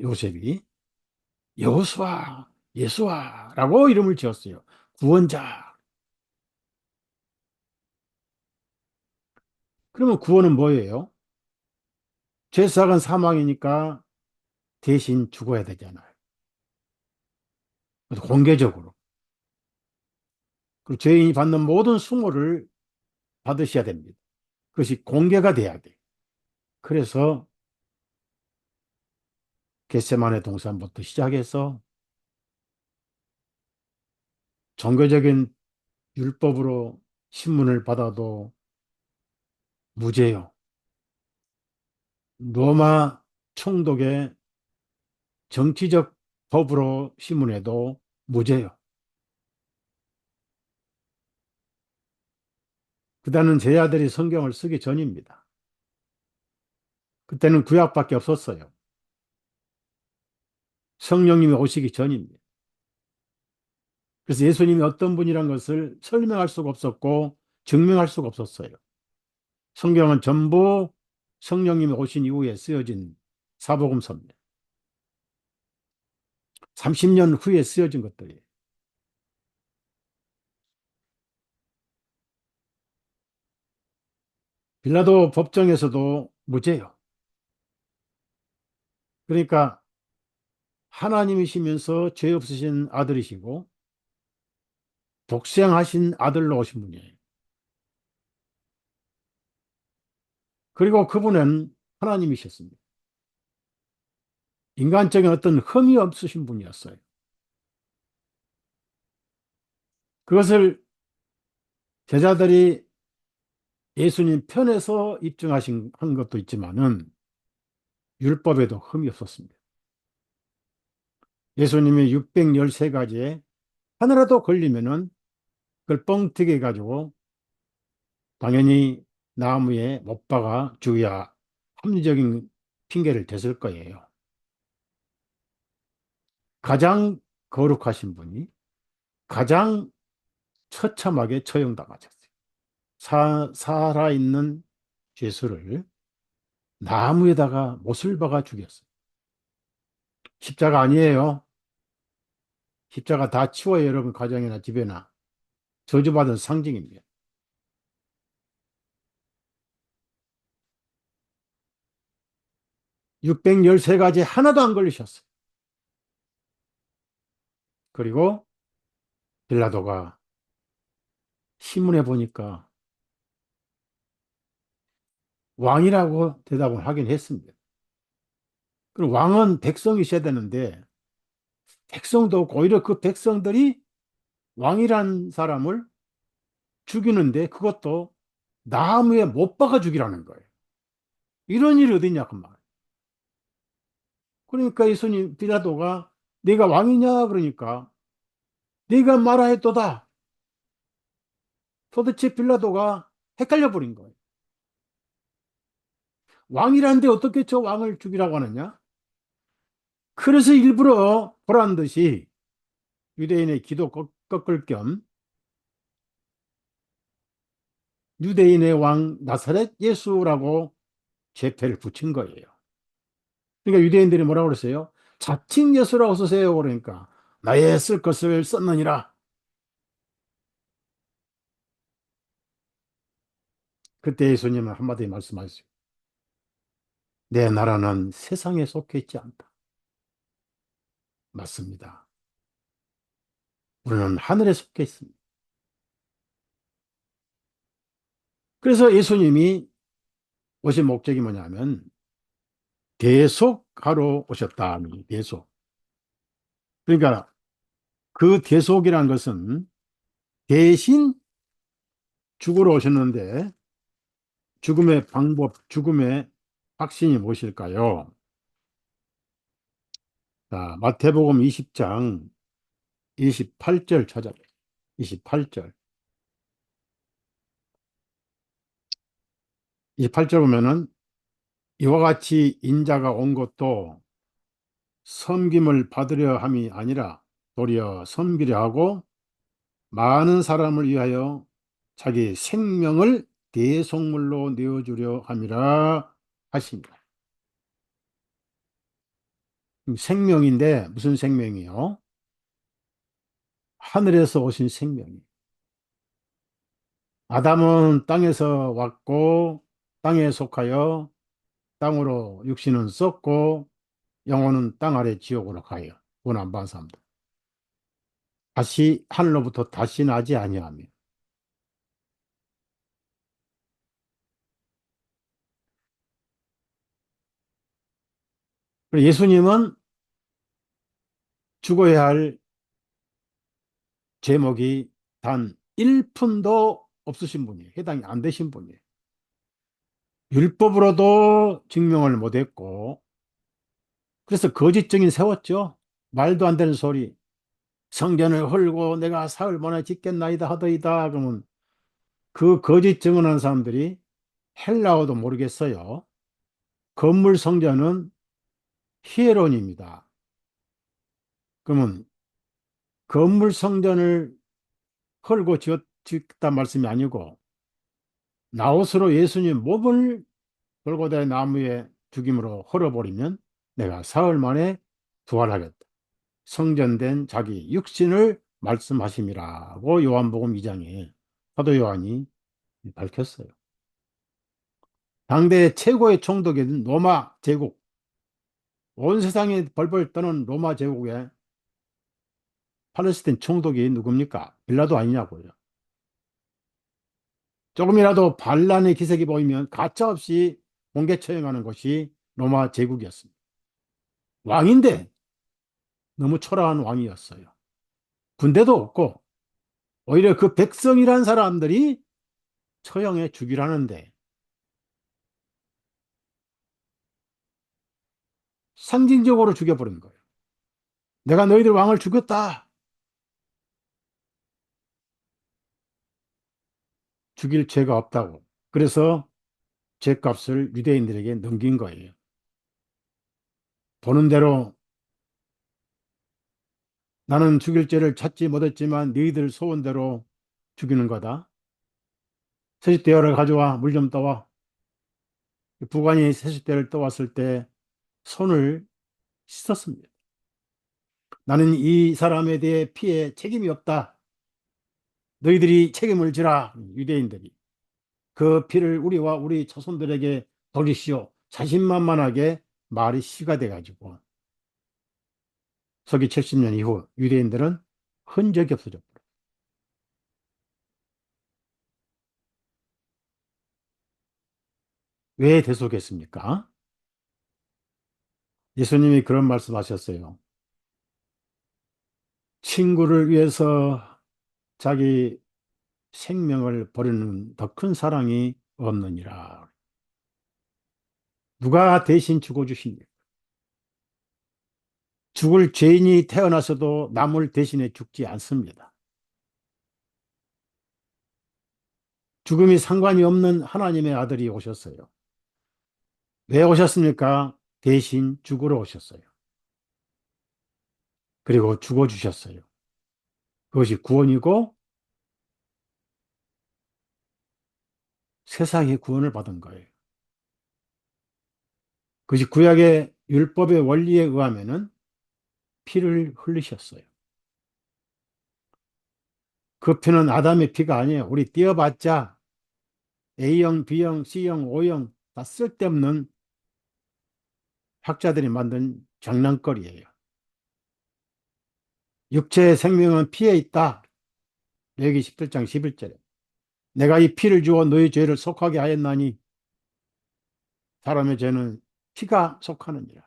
요셉이 여호수아, 예수아라고 이름을 지었어요. 구원자. 그러면 구원은 뭐예요? 죄사건 사망이니까 대신 죽어야 되잖아요. 그래서 공개적으로. 그리고 죄인이 받는 모든 수모를 받으셔야 됩니다. 그것이 공개가 돼야 돼. 그래서 겟세마네 동산부터 시작해서 종교적인 율법으로 신문을 받아도 무죄요. 로마 총독의 정치적 법으로 신문해도 무죄요. 그다는 제 아들이 성경을 쓰기 전입니다. 그때는 구약밖에 없었어요. 성령님이 오시기 전입니다. 그래서 예수님이 어떤 분이란 것을 설명할 수가 없었고 증명할 수가 없었어요. 성경은 전부 성령님이 오신 이후에 쓰여진 사복음서입니다. 30년 후에 쓰여진 것들이에요. 빌라도 법정에서도 무죄요. 그러니까 하나님이시면서 죄 없으신 아들이시고 독생하신 아들로 오신 분이에요. 그리고 그분은 하나님이셨습니다. 인간적인 어떤 흠이 없으신 분이었어요. 그것을 제자들이 예수님 편에서 입증하신 한 것도 있지만은 율법에도 흠이 없었습니다. 예수님이 613가지에 하나라도 걸리면은 그걸 뻥튀기 해가지고 당연히 나무에 못 박아 죽여야 합리적인 핑계를 댔을 거예요. 가장 거룩하신 분이 가장 처참하게 처형당하셨어요. 살아있는 죄수를 나무에다가 못을 박아 죽였어요. 십자가 아니에요. 십자가 다 치워요, 여러분 가정이나 집에나. 저주받은 상징입니다. 613가지 하나도 안 걸리셨어요. 그리고 빌라도가 신문에 보니까 왕이라고 대답을 하긴 했습니다. 그럼 왕은 백성이 있어야 되는데 백성도 없고 오히려 그 백성들이 왕이란 사람을 죽이는데 그것도 나무에 못 박아 죽이라는 거예요. 이런 일이 어딨냐 그 말. 그러니까 예수님 빌라도가 네가 왕이냐 그러니까 네가 말하였도다. 도대체 빌라도가 헷갈려 버린 거예요. 왕이란데 어떻게 저 왕을 죽이라고 하느냐? 그래서 일부러 보란 듯이 유대인의 기도 꺾을 겸 유대인의 왕 나사렛 예수라고 제패를 붙인 거예요. 그러니까 유대인들이 뭐라고 그랬어요? 자칭 예수라고 쓰세요. 그러니까 나의 쓸 것을 썼느니라. 그때 예수님은 한마디 말씀하셨어요. 내 나라는 세상에 속해 있지 않다. 맞습니다. 우리는 하늘에 속해 있습니다. 그래서 예수님이 오신 목적이 뭐냐면 대속하러 오셨다. 대속. 그러니까 그 대속이란 것은 대신 죽으러 오셨는데 죽음의 방법, 죽음의 확신이 무엇일까요? 자, 마태복음 20장 28절 찾아봐요. 28절. 28절 보면은 이와 같이 인자가 온 것도 섬김을 받으려 함이 아니라 도리어 섬기려 하고 많은 사람을 위하여 자기 생명을 대속물로 내어주려 함이라 하십니다. 생명인데 무슨 생명이요? 하늘에서 오신 생명이에요. 아담은 땅에서 왔고 땅에 속하여 땅으로 육신은 썩고 영혼은 땅 아래 지옥으로 가요. 돈 안 받은 사람들. 다시 하늘로부터 다시 나지 아니하며. 그리고 예수님은 죽어야 할 제목이 단 1푼도 없으신 분이에요. 해당이 안 되신 분이에요. 율법으로도 증명을 못했고 그래서 거짓 증인 세웠죠. 말도 안 되는 소리. 성전을 헐고 내가 사흘 만에 짓겠나이다 하더이다. 그러면 그 거짓 증언하는 사람들이 헬라어도 모르겠어요. 건물 성전은 히에론입니다. 그러면 건물 성전을 헐고 짓다 말씀이 아니고 나옷으로 예수님 몸을 골고다 나무에 죽임으로 헐어버리면 내가 사흘 만에 부활하겠다. 성전된 자기 육신을 말씀하심이라고 요한복음 2장에 사도 요한이 밝혔어요. 당대 최고의 총독인 로마 제국, 온 세상에 벌벌 떠는 로마 제국의 팔레스타인 총독이 누굽니까? 빌라도 아니냐고요. 조금이라도 반란의 기색이 보이면 가차없이 공개 처형하는 것이 로마 제국이었습니다. 왕인데 너무 초라한 왕이었어요. 군대도 없고 오히려 그 백성이란 사람들이 처형해 죽이라는데 상징적으로 죽여버린 거예요. 내가 너희들 왕을 죽였다. 죽일 죄가 없다고. 그래서 죄값을 유대인들에게 넘긴 거예요. 보는 대로 나는 죽일 죄를 찾지 못했지만 너희들 소원대로 죽이는 거다. 세숫대야를 가져와 물 좀 떠와. 부관이 세숫대를 떠왔을 때 손을 씻었습니다. 나는 이 사람에 대해 피해 책임이 없다. 너희들이 책임을 지라. 유대인들이. 그 피를 우리와 우리 자손들에게 돌리시오. 자신만만하게 말이 씨가 돼가지고 서기 70년 이후 유대인들은 흔적이 없어졌고 왜 대속했습니까? 예수님이 그런 말씀하셨어요. 친구를 위해서 자기 생명을 버리는 더 큰 사랑이 없느니라. 누가 대신 죽어주십니까? 죽을 죄인이 태어나서도 남을 대신해 죽지 않습니다. 죽음이 상관이 없는 하나님의 아들이 오셨어요. 왜 오셨습니까? 대신 죽으러 오셨어요. 그리고 죽어주셨어요. 그것이 구원이고 세상의 구원을 받은 거예요. 그것이 구약의 율법의 원리에 의하면은 피를 흘리셨어요. 그 피는 아담의 피가 아니에요. 우리 띄어봤자 A형, B형, C형, O형 다 쓸데없는 학자들이 만든 장난거리예요. 육체의 생명은 피에 있다. 레위기 17장 11절에 내가 이 피를 주어 너희 죄를 속하게 하였나니 사람의 죄는 피가 속하느니라.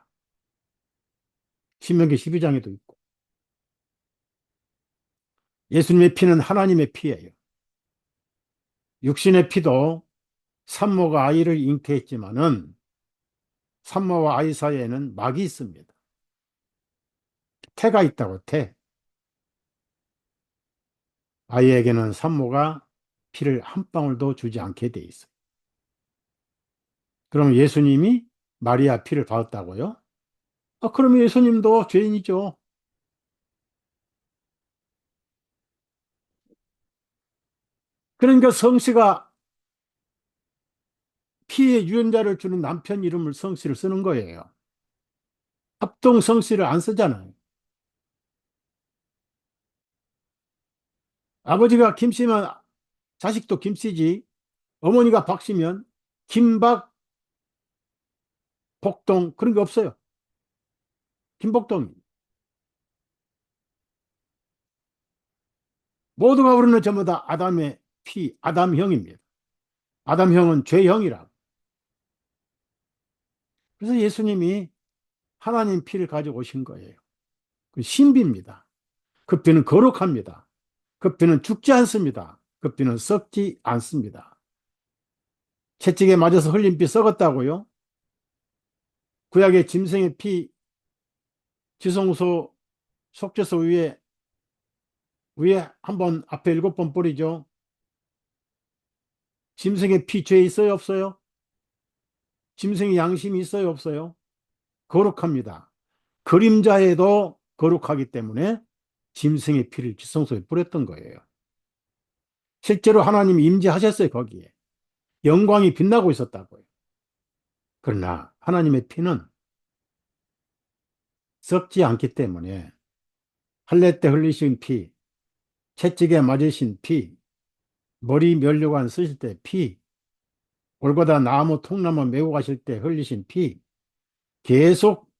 신명기 12장에도 있고 예수님의 피는 하나님의 피예요. 육신의 피도 산모가 아이를 잉태했지만은 산모와 아이 사이에는 막이 있습니다. 태가 있다고 태. 아이에게는 산모가 피를 한 방울도 주지 않게 돼 있어요. 그럼 예수님이 마리아 피를 받았다고요? 그럼 예수님도 죄인이죠. 그러니까 성씨가 피의 유전자를 주는 남편 이름을 성씨를 쓰는 거예요. 합동 성씨를 안 쓰잖아요. 아버지가 김씨면 자식도 김씨지. 어머니가 박씨면 김박, 복동 그런 게 없어요. 김복동. 모두가 우리는 전부 다 아담의 피, 아담형입니다. 아담형은 죄형이라. 그래서 예수님이 하나님 피를 가지고 오신 거예요. 그 신비입니다. 그 피는 거룩합니다. 그 피는 죽지 않습니다. 그 피는 썩지 않습니다. 채찍에 맞아서 흘린 피 썩었다고요? 구약의 짐승의 피 지성소 속죄소 위에 한 번 앞에 7번 뿌리죠. 짐승의 피 죄 있어요 없어요? 짐승이 양심이 있어요, 없어요? 거룩합니다. 그림자에도 거룩하기 때문에 짐승의 피를 지성소에 뿌렸던 거예요. 실제로 하나님이 임재하셨어요, 거기에. 영광이 빛나고 있었다고요. 그러나 하나님의 피는 썩지 않기 때문에 할례 때 흘리신 피, 채찍에 맞으신 피, 머리 면류관 쓰실 때 피, 골고다 나무 통나무 메고 가실 때 흘리신 피, 계속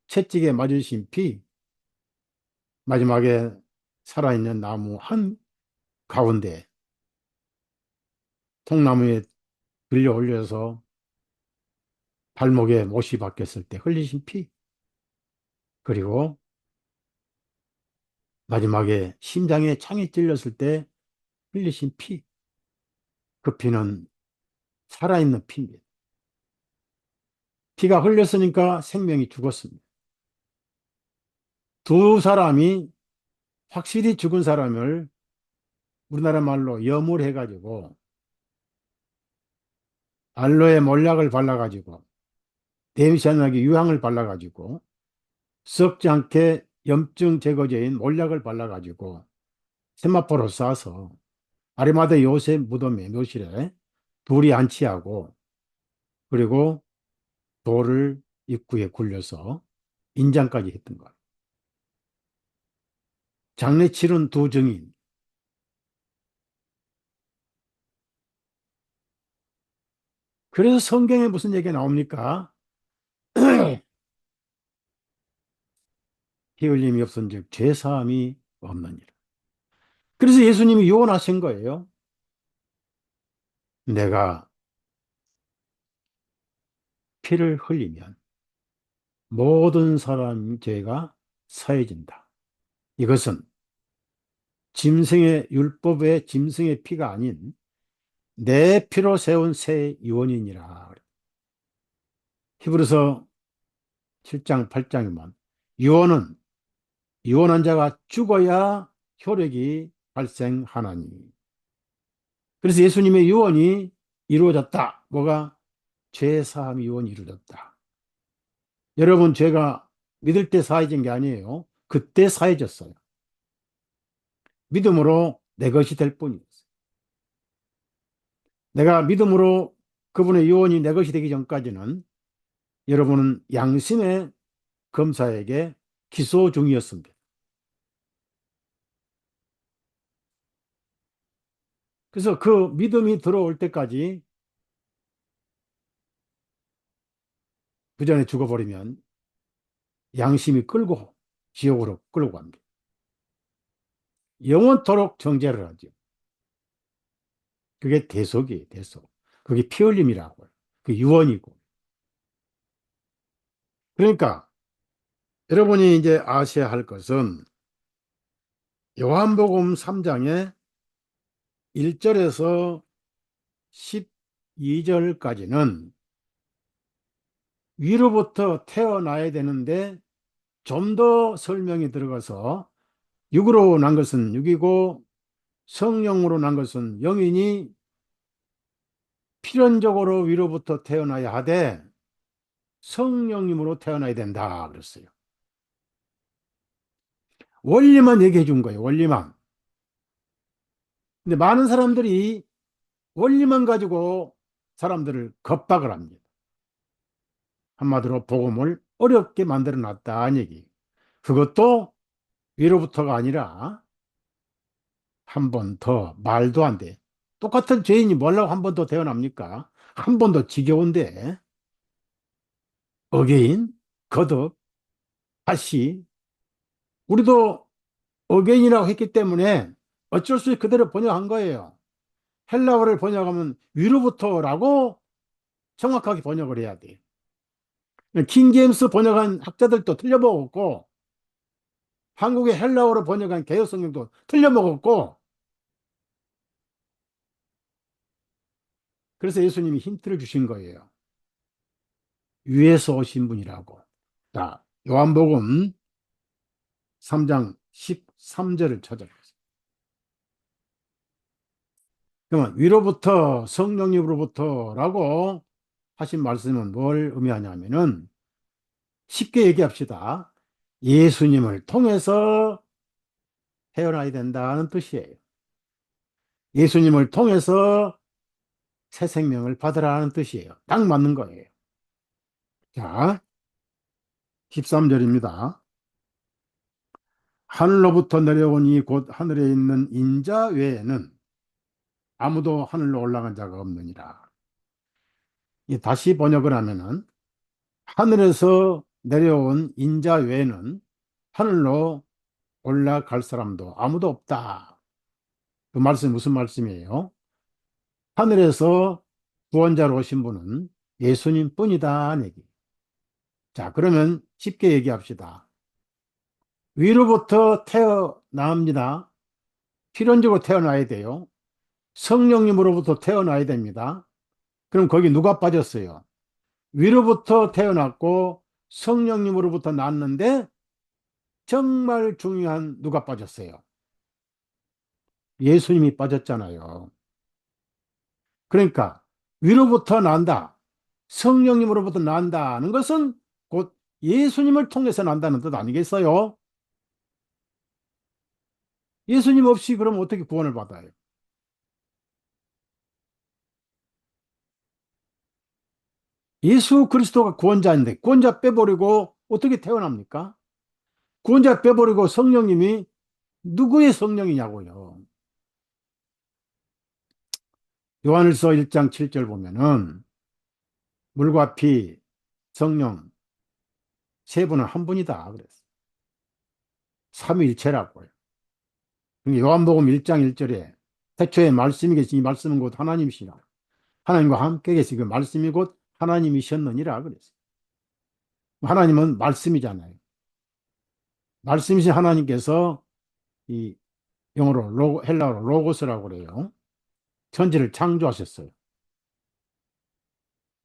채찍에 맞으신 피, 마지막에 살아있는 나무 한 가운데 통나무에 들려 올려서 발목에 못이 박혔을 때 흘리신 피, 그리고 마지막에 심장에 창이 찔렸을 때 흘리신 피, 그 피는 살아있는 피입니다. 피가 흘렸으니까 생명이 죽었습니다. 두 사람이 확실히 죽은 사람을 우리나라 말로 염을해가지고 알로에 몰약을 발라가지고 냄새 안 나게 유황을 발라가지고 썩지 않게 염증 제거제인 몰약을 발라가지고 세마포로 싸서 아리마대 요셉 무덤의 묘실에 둘이 안치하고 그리고 돌을 입구에 굴려서 인장까지 했던 거예요. 장례 치른 두 증인. 그래서 성경에 무슨 얘기가 나옵니까? 피 흘림이 없은즉 죄사함이 없느니라. 그래서 예수님이 유언하신 거예요. 내가 피를 흘리면 모든 사람 죄가 사해진다. 이것은 짐승의 율법의 짐승의 피가 아닌 내 피로 세운 새 유언이니라. 히브리서 7장 8장이면 유언은 유언한 자가 죽어야 효력이 발생하나니. 그래서 예수님의 유언이 이루어졌다. 뭐가? 죄사함 유언이 이루어졌다. 여러분, 죄가 믿을 때 사해진 게 아니에요. 그때 사해졌어요. 믿음으로 내 것이 될 뿐이었어요. 내가 믿음으로 그분의 유언이 내 것이 되기 전까지는 여러분은 양심의 검사에게 기소 중이었습니다. 그래서 그 믿음이 들어올 때까지 그 전에 죽어버리면 양심이 끌고 지옥으로 끌고 갑니다. 영원토록 정죄를 하죠. 그게 대속이에요, 대속. 그게 피 흘림이라고요. 그 유언이고. 그러니까 여러분이 이제 아셔야 할 것은 요한복음 3장의 1절에서 12절까지는 위로부터 태어나야 되는데 좀 더 설명이 들어가서 육으로 난 것은 육이고 성령으로 난 것은 영이니 필연적으로 위로부터 태어나야 하되 성령님으로 태어나야 된다 그랬어요. 원리만 얘기해 준 거예요. 원리만. 근데 많은 사람들이 원리만 가지고 사람들을 겁박을 합니다. 한마디로 복음을 어렵게 만들어 놨다는 얘기. 그것도 위로부터가 아니라 한 번 더 말도 안 돼. 똑같은 죄인이 뭐라고 한 번 더 태어납니까? 한 번 더 지겨운데 어게인, 거듭, 다시 우리도 어게인이라고 했기 때문에 어쩔 수 없이 그대로 번역한 거예요. 헬라어를 번역하면 위로부터라고 정확하게 번역을 해야 돼. 킹제임스 번역한 학자들도 틀려먹었고 한국의 헬라어로 번역한 개혁성경도 틀려먹었고 그래서 예수님이 힌트를 주신 거예요. 위에서 오신 분이라고. 자, 요한복음 3장 13절을 찾아보세요. 그러면 위로부터 성령님으로부터라고 하신 말씀은 뭘 의미하냐면은 쉽게 얘기합시다. 예수님을 통해서 태어나야 된다는 뜻이에요. 예수님을 통해서 새 생명을 받으라는 뜻이에요. 딱 맞는 거예요. 자, 13절입니다. 하늘로부터 내려온 이 곧 하늘에 있는 인자 외에는 아무도 하늘로 올라간 자가 없느니라. 다시 번역을 하면은 하늘에서 내려온 인자 외에는 하늘로 올라갈 사람도 아무도 없다. 그 말씀 무슨 말씀이에요? 하늘에서 구원자로 오신 분은 예수님 뿐이다. 얘기. 자, 그러면 쉽게 얘기합시다. 위로부터 태어납니다. 필연적으로 태어나야 돼요. 성령님으로부터 태어나야 됩니다. 그럼 거기 누가 빠졌어요? 위로부터 태어났고 성령님으로부터 났는데 정말 중요한 누가 빠졌어요? 예수님이 빠졌잖아요. 그러니까 위로부터 난다. 성령님으로부터 난다는 것은 곧 예수님을 통해서 난다는 뜻 아니겠어요? 예수님 없이 그럼 어떻게 구원을 받아요? 예수 그리스도가 구원자인데 구원자 빼버리고 어떻게 태어납니까? 구원자 빼버리고 성령님이 누구의 성령이냐고요. 요한일서 1장 7절 보면은 물과 피, 성령 세 분은 한 분이다 그랬어요. 삼위일체라고요. 그러니까 요한복음 1장 1절에 태초에 말씀이 계시니 말씀은 곧 하나님이시라. 하나님과 함께 계시 그 말씀이 곧 하나님이셨느니라 그랬어요. 하나님은 말씀이잖아요. 말씀이신 하나님께서 이 영어로 헬라어로 로고스라고 그래요. 천지를 창조하셨어요.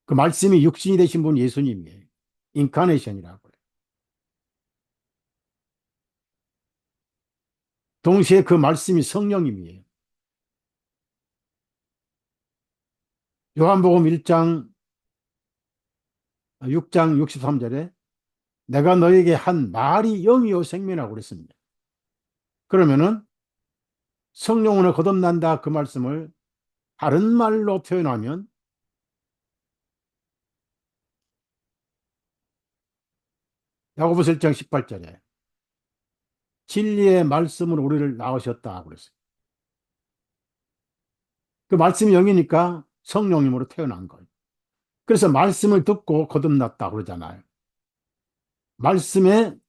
그 말씀이 육신이 되신 분 예수님이에요. 인카네이션이라고 해요. 동시에 그 말씀이 성령님이에요. 요한복음 1장 6장 63절에 내가 너에게 한 말이 영이요 생명이라고 그랬습니다. 그러면은 성령으로 거듭난다 그 말씀을 다른 말로 표현하면 야고보서 1장 18절에 진리의 말씀으로 우리를 낳으셨다 그랬어요. 그 말씀이 영이니까 성령님으로 태어난 거예요. 그래서 말씀을 듣고 거듭났다 그러잖아요. 말씀의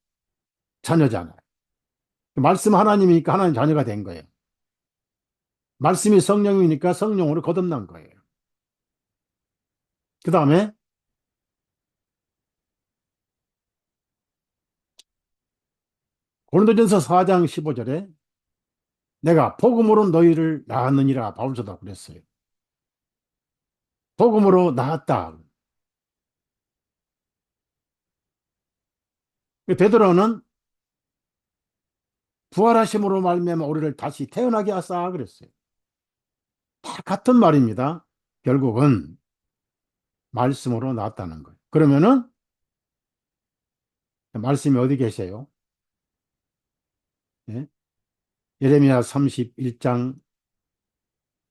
자녀잖아요. 그 말씀 하나님이니까 하나님 자녀가 된 거예요. 말씀이 성령이니까 성령으로 거듭난 거예요. 그 다음에 고린도전서 4장 15절에 내가 복음으로 너희를 낳았느니라 바울서도 그랬어요. 복음으로 낳았다. 베드로는 부활하심으로 말미암아 우리를 다시 태어나게 하사 그랬어요. 다 같은 말입니다. 결국은 말씀으로 낳았다는 거예요. 그러면은 말씀이 어디 계세요? 예? 예레미야 31장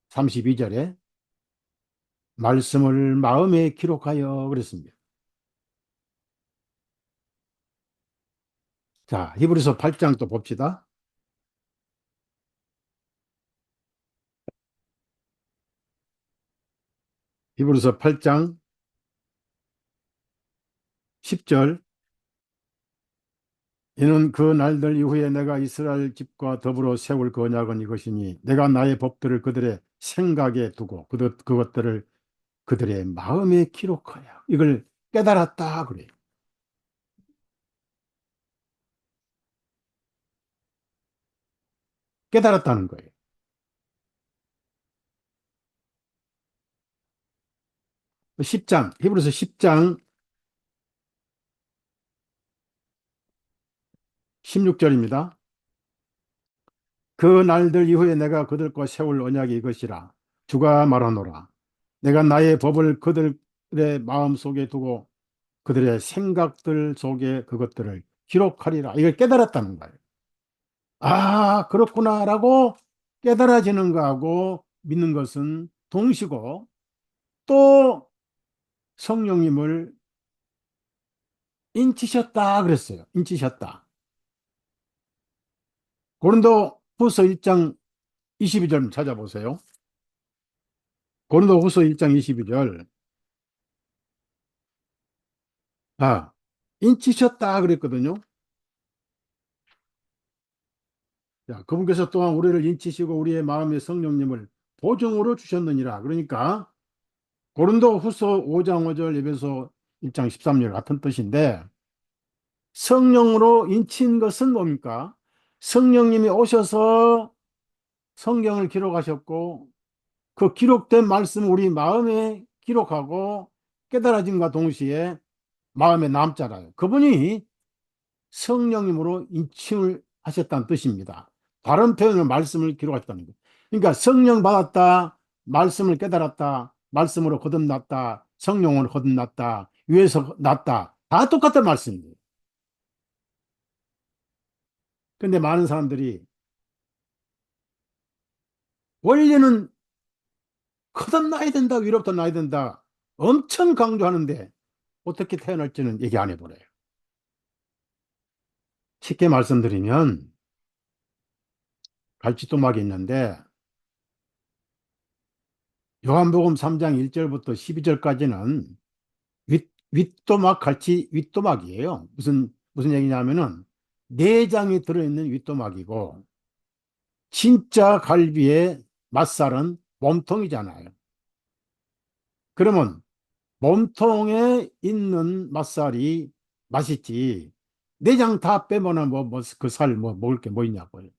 32절에 말씀을 마음에 기록하여 그랬습니다. 자, 히브리서 8장 또 봅시다. 히브리서 8장 10절 이는 그 날들 이후에 내가 이스라엘 집과 더불어 세울 그 언약은 이것이니 내가 나의 법들을 그들의 생각에 두고 그것들을 그들의 마음에 기록하여 이걸 깨달았다 그래요. 깨달았다는 거예요. 10장 히브리서 10장 16절입니다. 그 날들 이후에 내가 그들과 세울 언약이 이것이라 주가 말하노라 내가 나의 법을 마음 속에 두고 그들의 생각들 속에 그것들을 기록하리라. 이걸 깨달았다는 거예요. 아, 그렇구나라고 깨달아지는 거하고 믿는 것은 동시고, 또 성령님을 인치셨다 그랬어요. 인치셨다. 고린도 후서 1장 22절 찾아보세요. 고린도 후서 1장 22절. 아, 인치셨다 그랬거든요. 자, 그분께서 또한 우리를 인치시고 우리의 마음의 성령님을 보증으로 주셨느니라. 그러니까 고린도 후서 5장 5절, 에베소 1장 13절 같은 뜻인데, 성령으로 인친 것은 뭡니까? 성령님이 오셔서 성경을 기록하셨고, 그 기록된 말씀 우리 마음에 기록하고 깨달아짐과 동시에 마음에 남잖아요. 그분이 성령님으로 인침을 하셨다는 뜻입니다. 다른 표현으로 말씀을 기록하셨다는 거예요. 그러니까 성령 받았다, 말씀을 깨달았다, 말씀으로 거듭났다, 성령으로 거듭났다, 위에서 났다. 다 똑같은 말씀이에요. 근데 많은 사람들이 원래는 거듭나야 된다, 위로부터 나야 된다 엄청 강조하는데 어떻게 태어날지는 얘기 안 해버려요. 쉽게 말씀드리면 갈치토막이 있는데 요한복음 3장 1절부터 12절까지는 윗도막 갈치 윗도막이에요. 무슨 얘기냐면은 내장이 들어있는 윗도막이고, 진짜 갈비의 맛살은 몸통이잖아요. 그러면 몸통에 있는 맛살이 맛있지, 내장 다 빼면 그 살 먹을 게 뭐 있냐고요.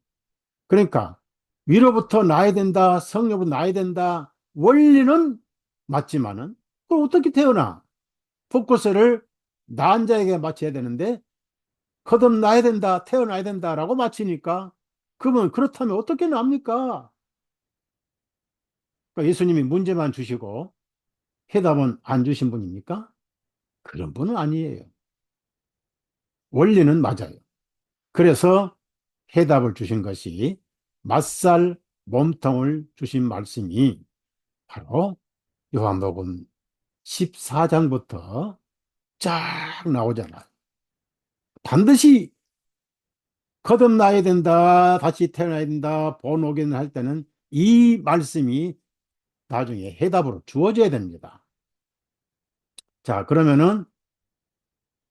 그러니까 위로부터 나야 된다, 성령으로 나야 된다, 원리는 맞지만은 그걸 어떻게 태어나? 포커스를 난 자에게 맞춰야 되는데 거듭나야 된다, 태어나야 된다라고 맞히니까, 그러면 그렇다면 어떻게 납니까? 그러니까 예수님이 문제만 주시고 해답은 안 주신 분입니까? 그런 분은 아니에요. 원리는 맞아요. 그래서 해답을 주신 것이 맛살 몸통을 주신 말씀이 바로 요한복음 14장부터 쫙 나오잖아요. 반드시 거듭나야 된다, 다시 태어나야 된다, 본오긴 할 때는 이 말씀이 나중에 해답으로 주어져야 됩니다. 자, 그러면은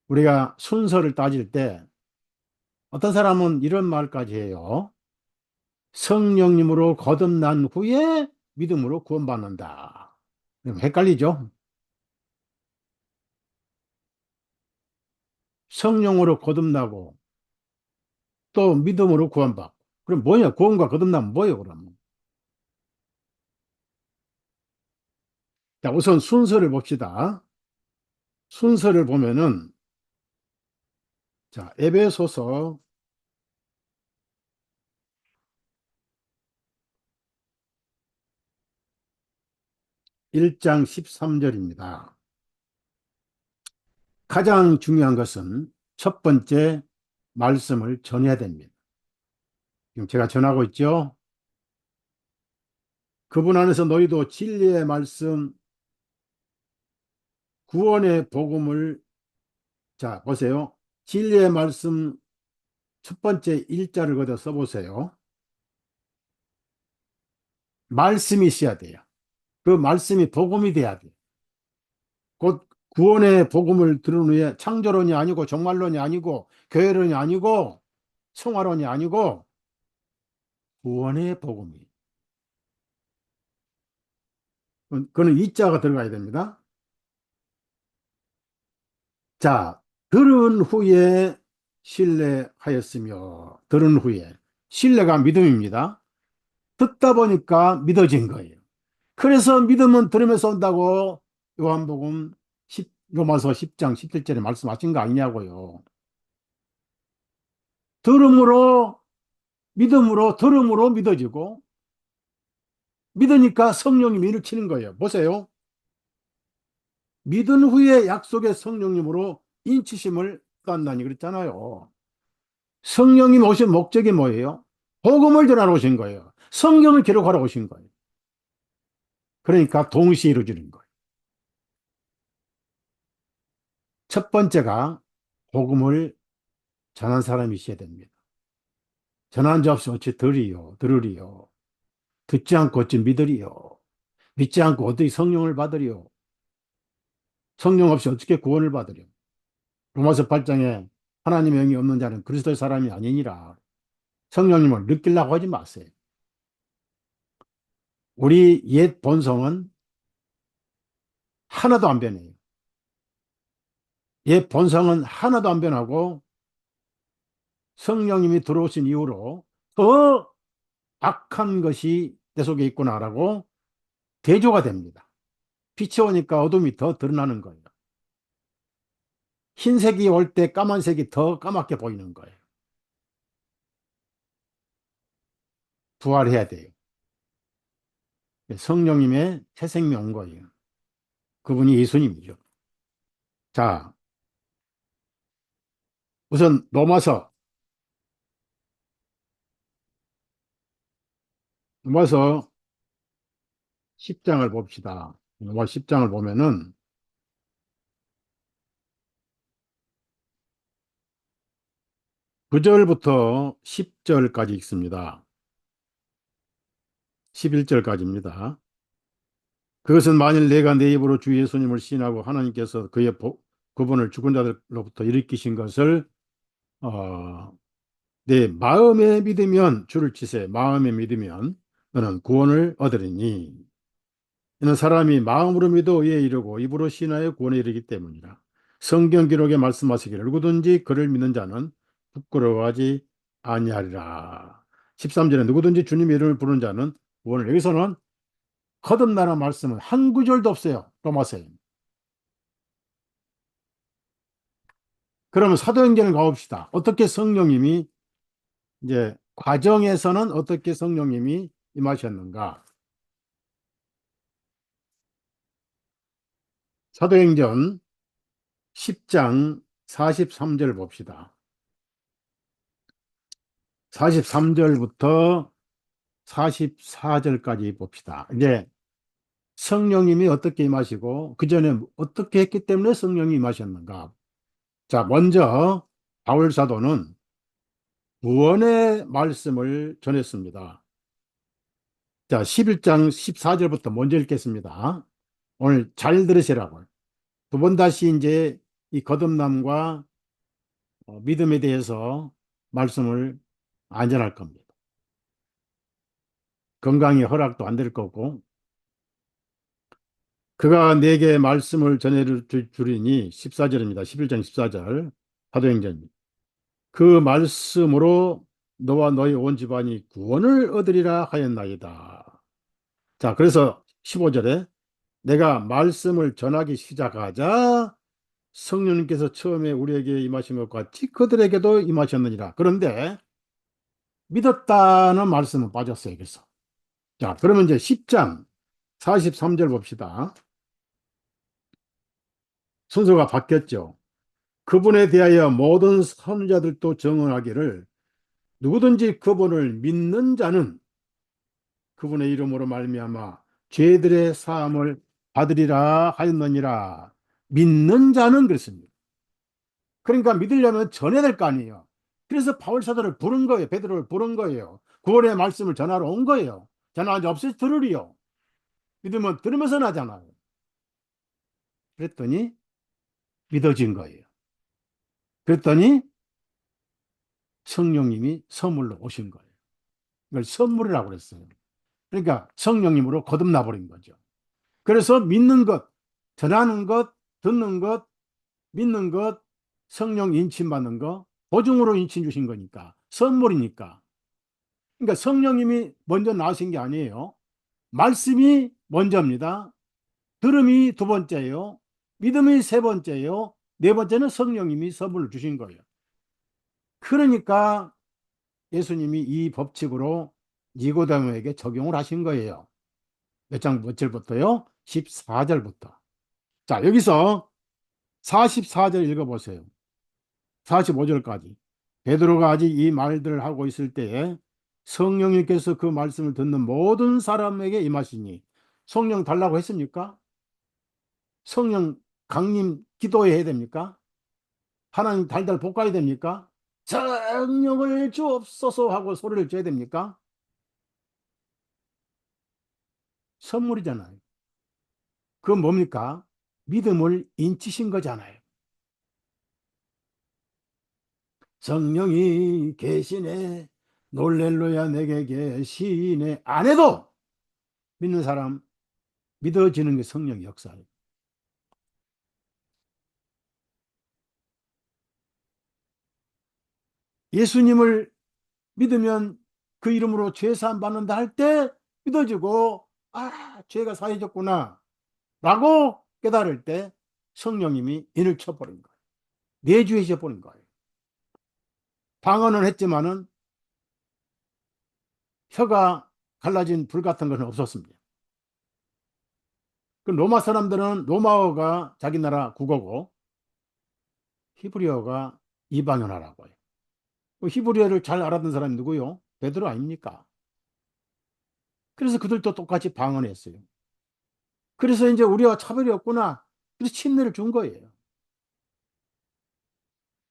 우리가 순서를 따질 때 어떤 사람은 이런 말까지 해요. 성령님으로 거듭난 후에 믿음으로 구원받는다. 그럼 헷갈리죠? 성령으로 거듭나고 또 믿음으로 구원받고. 그럼 뭐냐? 구원과 거듭나면 뭐예요, 그러면? 자, 우선 순서를 봅시다. 순서를 보면은, 자, 에베소서 1장 13절입니다. 가장 중요한 것은 첫 번째 말씀을 전해야 됩니다. 지금 제가 전하고 있죠? 그분 안에서 너희도 진리의 말씀, 구원의 복음을, 자, 보세요. 진리의 말씀 첫 번째 일자를 걷어 써보세요. 말씀이 있어야 돼요. 그 말씀이 복음이 돼야 돼요. 곧 구원의 복음을 들은 후에 창조론이 아니고 종말론이 아니고 교회론이 아니고 성화론이 아니고 구원의 복음이. 그는 이자가 들어가야 됩니다. 자, 들은 후에 신뢰하였으며, 들은 후에. 신뢰가 믿음입니다. 듣다 보니까 믿어진 거예요. 그래서 믿음은 들으면서 온다고 요한복음 10, 로마서 10장 17절에 말씀하신 거 아니냐고요. 들음으로, 믿음으로, 들음으로 믿어지고, 믿으니까 성령이 일으키는 거예요. 보세요. 믿은 후에 약속의 성령님으로 인치심을 받나니 그랬잖아요. 성령님 오신 목적이 뭐예요? 복음을 전하러 오신 거예요. 성경을 기록하러 오신 거예요. 그러니까 동시에 이루어지는 거예요. 첫 번째가 복음을 전한 사람이 있어야 됩니다. 전한 자 없이 어찌 들으리요. 듣지 않고 어찌 믿으리요. 믿지 않고 어떻게 성령을 받으리요. 성령 없이 어떻게 구원을 받으리요. 로마서 8장에 하나님의 영이 없는 자는 그리스도의 사람이 아니니라. 성령님을 느끼려고 하지 마세요. 우리 옛 본성은 하나도 안 변해요. 옛 본성은 하나도 안 변하고 성령님이 들어오신 이후로 더 악한 것이 내 속에 있구나라고 대조가 됩니다. 빛이 오니까 어둠이 더 드러나는 거예요. 흰색이 올 때 까만색이 더 까맣게 보이는 거예요. 부활해야 돼요. 성령님의 새 생명 온 거예요. 그분이 예수님이죠. 자, 우선 로마서 10장을 봅시다. 로마 10장을 보면은 9절부터 10절까지 읽습니다. 11절까지입니다. 그것은 만일 내가 내 입으로 주 예수님을 시인하고 하나님께서 그분을 죽은 자들로부터 일으키신 것을 어, 내 마음에 믿으면 줄을 치세 마음에 믿으면 너는 구원을 얻으리니 이는 사람이 마음으로 믿어 의에 이르고 입으로 신하여 구원에 이르기 때문이라. 성경 기록에 말씀하시기를 누구든지 그를 믿는 자는 부끄러워하지 아니하리라. 13절에 누구든지 주님의 이름을 부르는 자는 구원을. 여기서는 거듭나는 말씀은 한 구절도 없어요. 로마서에. 그러면 사도행전을 가봅시다. 어떻게 성령님이 이제 과정에서는 어떻게 성령님이 임하셨는가? 사도행전 10장 43절 봅시다. 43절부터 44절까지 봅시다. 이제 성령님이 어떻게 임하시고 그 전에 어떻게 했기 때문에 성령이 임하셨는가? 자, 먼저 바울 사도는 구원의 말씀을 전했습니다. 자, 11장 14절부터 먼저 읽겠습니다. 오늘 잘 들으시라고. 두 번 다시 이제 이 거듭남과 믿음에 대해서 말씀을 안 전할 겁니다. 건강이 허락도 안 될 거고, 그가 내게 말씀을 전해주리니 14절입니다. 11장 14절 사도행전. 그 말씀으로 너와 너희 온 집안이 구원을 얻으리라 하였나이다. 자, 그래서 15절에 내가 말씀을 전하기 시작하자 성령님께서 처음에 우리에게 임하신 것 같이 그들에게도 임하셨느니라. 그런데 믿었다는 말씀은 빠졌어요. 그래서 자, 그러면 이제 10장 43절 봅시다. 순서가 바뀌었죠. 그분에 대하여 모든 선자들도 증언하기를 누구든지 그분을 믿는 자는 그분의 이름으로 말미암아 죄들의 사함을 받으리라 하였느니라. 믿는 자는 그랬습니다. 그러니까 믿으려면 전해야 될 거 아니에요. 그래서 바울 사도를 부른 거예요. 베드로를 부른 거예요. 구원의 말씀을 전하러 온 거예요. 전하지 없이 들으리요. 믿으면 들으면서 나잖아요. 그랬더니 믿어진 거예요. 그랬더니 성령님이 선물로 오신 거예요. 이걸 선물이라고 그랬어요. 그러니까 성령님으로 거듭나 버린 거죠. 그래서 믿는 것, 전하는 것, 듣는 것, 믿는 것, 성령 인침 받는 거, 보증으로 인침 주신 거니까, 선물이니까. 그러니까 성령님이 먼저 나오신 게 아니에요. 말씀이 먼저입니다. 들음이 두 번째예요. 믿음이 세 번째예요. 네 번째는 성령님이 선물을 주신 거예요. 그러니까 예수님이 이 법칙으로 니고데모에게 적용을 하신 거예요. 몇 절부터요? 14절부터. 자, 여기서 44절 읽어보세요. 45절까지. 베드로가 아직 이 말들을 하고 있을 때에 성령님께서 그 말씀을 듣는 모든 사람에게 임하시니, 성령 달라고 했습니까? 성령 강림 기도해야 됩니까? 하나님 달달 볶아야 됩니까? 성령을 주옵소서 하고 소리를 줘야 됩니까? 선물이잖아요. 그건 뭡니까? 믿음을 인치신 거잖아요. 성령이 계시네, 놀렐로야 내게 계시네 안 해도 믿는 사람, 믿어지는 게 성령 역사예요. 예수님을 믿으면 그 이름으로 죄 사함 받는다 할 때 믿어지고, 아, 죄가 사해졌구나 라고 깨달을 때 성령님이 인을 쳐버린 거예요. 내주해져 버린 거예요. 방언은 했지만은 혀가 갈라진 불 같은 것은 없었습니다. 그 로마 사람들은 로마어가 자기 나라 국어고 히브리어가 이방연어라고 해요. 그 히브리어를 잘 알았던 사람이 누구요? 베드로 아닙니까? 그래서 그들도 똑같이 방언했어요. 그래서 이제 우리와 차별이 없구나. 그래서 침례를 준 거예요.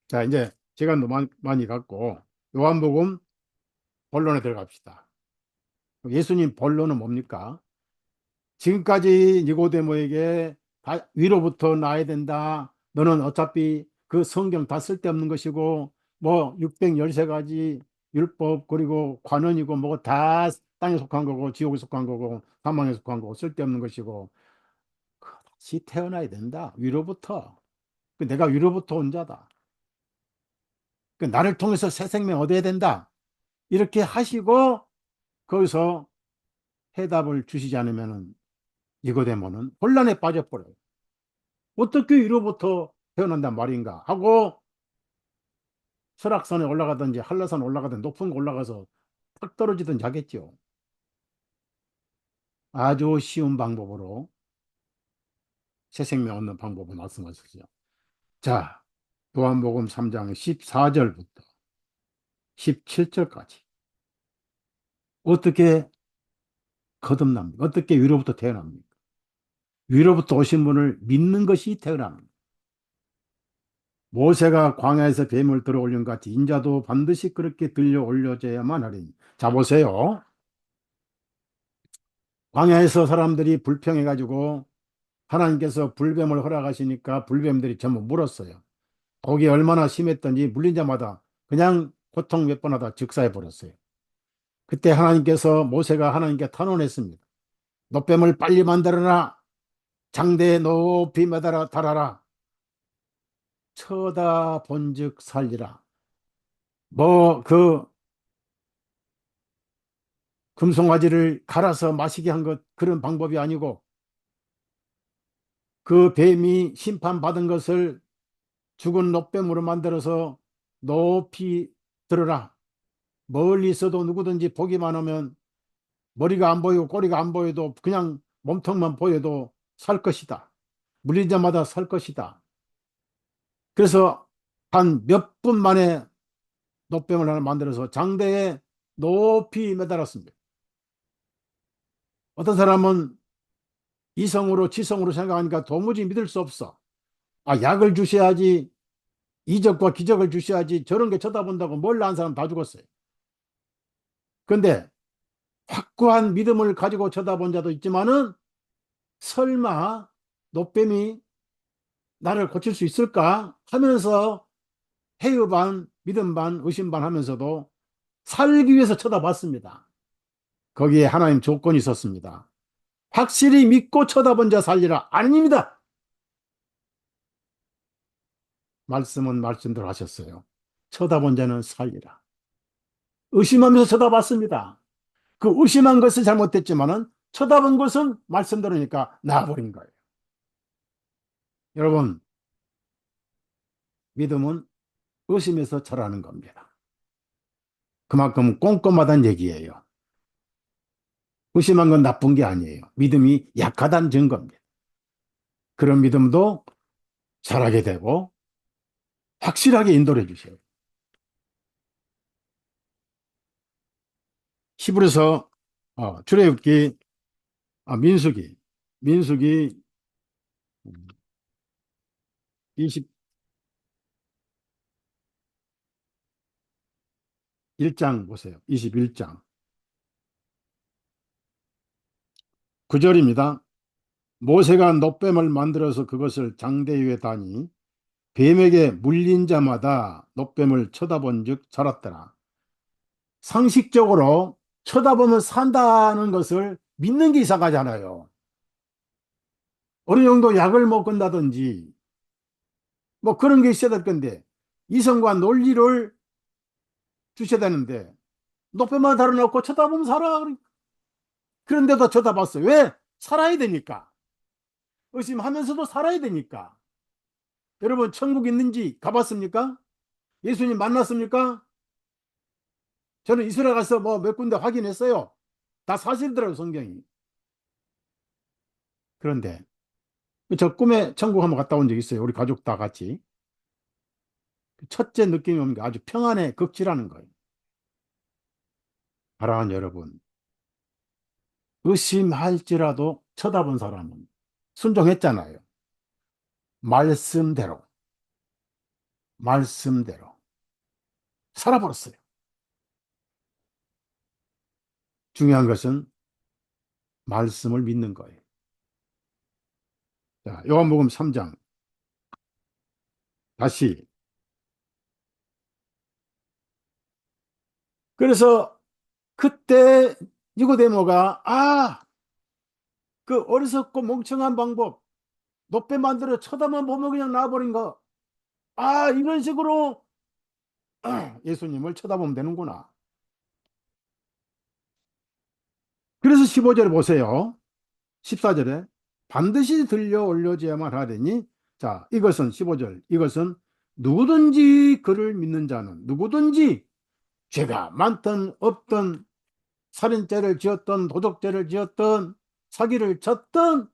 자, 이제 시간 너무 많이 갖고 요한복음 본론에 들어갑시다. 예수님 본론은 뭡니까? 지금까지 니고데모에게 다 위로부터 나야 된다. 너는 어차피 그 성경 다 쓸데없는 것이고 뭐 613가지 율법 그리고 관원이고 뭐고 다 땅에 속한 거고 지옥에 속한 거고 사망에 속한 거고 쓸데없는 것이고 다시 태어나야 된다. 위로부터. 내가 위로부터 온 자다. 나를 통해서 새 생명 얻어야 된다. 이렇게 하시고 거기서 해답을 주시지 않으면 니고데모는 혼란에 빠져버려요. 어떻게 위로부터 태어난단 말인가 하고 설악산에 올라가든지 한라산 올라가든 높은 곳 올라가서 탁 떨어지든지 하겠죠. 아주 쉬운 방법으로 새 생명 얻는 방법을 말씀하셨죠. 자, 요한복음 3장 14절부터 17절까지 어떻게 거듭납니까? 어떻게 위로부터 태어납니까? 위로부터 오신 분을 믿는 것이 태어납니다. 모세가 광야에서 뱀을 들어 올린 것 같이 인자도 반드시 그렇게 들려 올려져야만 하리니. 자, 보세요. 광야에서 사람들이 불평해가지고 하나님께서 불뱀을 허락하시니까 불뱀들이 전부 물었어요. 거기 얼마나 심했던지 물린 자마다 그냥 고통 몇 번 하다 즉사해 버렸어요. 그때 하나님께서 모세가 하나님께 탄원했습니다. 노뱀을 빨리 만들어라. 장대에 높이 매달아 달아라. 쳐다본즉 살리라. 뭐 그 금송아지를 갈아서 마시게 한 것 그런 방법이 아니고 그 뱀이 심판받은 것을 죽은 노뱀으로 만들어서 높이 들어라. 멀리 있어도 누구든지 보기만 하면 머리가 안 보이고 꼬리가 안 보여도 그냥 몸통만 보여도 살 것이다. 물린 자마다 살 것이다. 그래서 한 몇 분 만에 노뱀을 하나 만들어서 장대에 높이 매달았습니다. 어떤 사람은 이성으로 지성으로 생각하니까 도무지 믿을 수 없어. 아, 약을 주셔야지, 이적과 기적을 주셔야지, 저런 게 쳐다본다고 몰라 한 사람 다 죽었어요. 그런데 확고한 믿음을 가지고 쳐다본 자도 있지만은 설마 노뱀이 나를 고칠 수 있을까 하면서 회의 반, 믿음 반, 의심 반 하면서도 살기 위해서 쳐다봤습니다. 거기에 하나님 조건이 있었습니다. 확실히 믿고 쳐다본 자 살리라. 아닙니다. 말씀은 말씀대로 하셨어요. 쳐다본 자는 살리라. 의심하면서 쳐다봤습니다. 그 의심한 것은 잘못됐지만은 쳐다본 것은 말씀대로니까 나아버린 거예요. 여러분, 믿음은 의심에서 자라는 겁니다. 그만큼 꼼꼼하다는 얘기예요. 의심한 건 나쁜 게 아니에요. 믿음이 약하다는 증거입니다. 그런 믿음도 자라게 되고 확실하게 인도를 해주셔요. 히브리서 출애굽기 민수기 21장 보세요. 21장 9절입니다. 모세가 놋뱀을 만들어서 그것을 장대 위에 다니 뱀에게 물린 자마다 놋뱀을 쳐다본 즉 살았더라. 상식적으로 쳐다보면 산다는 것을 믿는 게 이상하잖아요. 어느 정도 약을 먹는다든지 뭐 그런 게 있어야 될 건데 이성과 논리를 주셔야 되는데 놋뱀만 달아놓고 쳐다보면 살아. 그런데도 쳐다봤어요. 왜? 살아야 되니까. 의심하면서도 살아야 되니까. 여러분 천국 있는지 가봤습니까? 예수님 만났습니까? 저는 이스라엘 가서 뭐 몇 군데 확인했어요. 다 사실더라고요, 성경이. 그런데 저 꿈에 천국 한번 갔다 온 적 있어요. 우리 가족 다 같이. 첫째 느낌이 오는 게 아주 평안에 극지라는 거예요. 사랑하는 여러분, 의심할지라도 쳐다본 사람은 순종했잖아요. 말씀대로, 말씀대로 살아버렸어요. 중요한 것은 말씀을 믿는 거예요. 자, 요한복음 3장 다시. 그래서 그때 니고데모가 그 어리석고 멍청한 방법, 놋배 만들어 쳐다만 보면 그냥 나와버린 거. 이런 식으로 예수님을 쳐다보면 되는구나. 그래서 15절에 보세요. 14절에 반드시 들려 올려져야만 하리니, 자, 이것은 15절, 이것은 누구든지 그를 믿는 자는, 누구든지 죄가 많든 없든 살인죄를 지었든 도적죄를 지었든 사기를 쳤든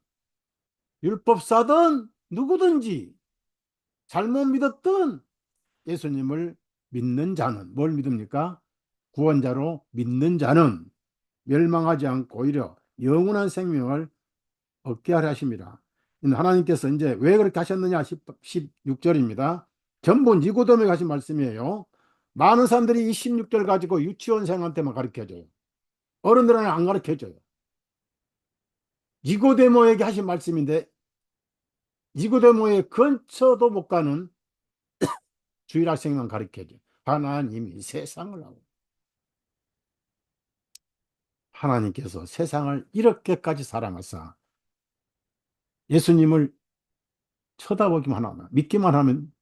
율법사든 누구든지 잘못 믿었든 예수님을 믿는 자는 뭘 믿습니까? 구원자로 믿는 자는 멸망하지 않고 오히려 영원한 생명을 얻게 하려 하십니다. 하나님께서 이제 왜 그렇게 하셨느냐? 16절입니다. 전부 니고데모에 하신 말씀이에요. 많은 사람들이 이 16절 가지고 유치원생한테만 가르쳐줘요. 어른들은 안 가르쳐줘요. 니고데모에게 하신 말씀인데 니고데모의 근처도 못 가는 주일학생만 가르쳐줘요. 하나님이 세상을 하고 하나님께서 세상을 이렇게까지 사랑하사 예수님을 쳐다보기만 하면 믿기만 하면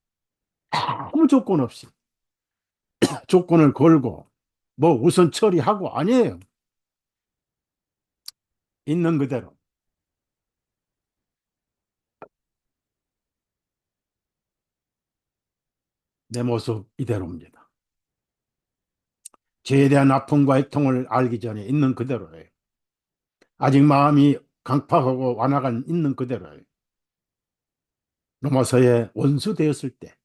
아무 조건 없이 조건을 걸고 뭐 우선 처리하고 아니에요. 있는 그대로 내 모습 이대로입니다. 죄에 대한 아픔과 애통을 알기 전에 있는 그대로예요. 아직 마음이 강팍하고 완화가 있는 그대로예요. 로마서에 원수 되었을 때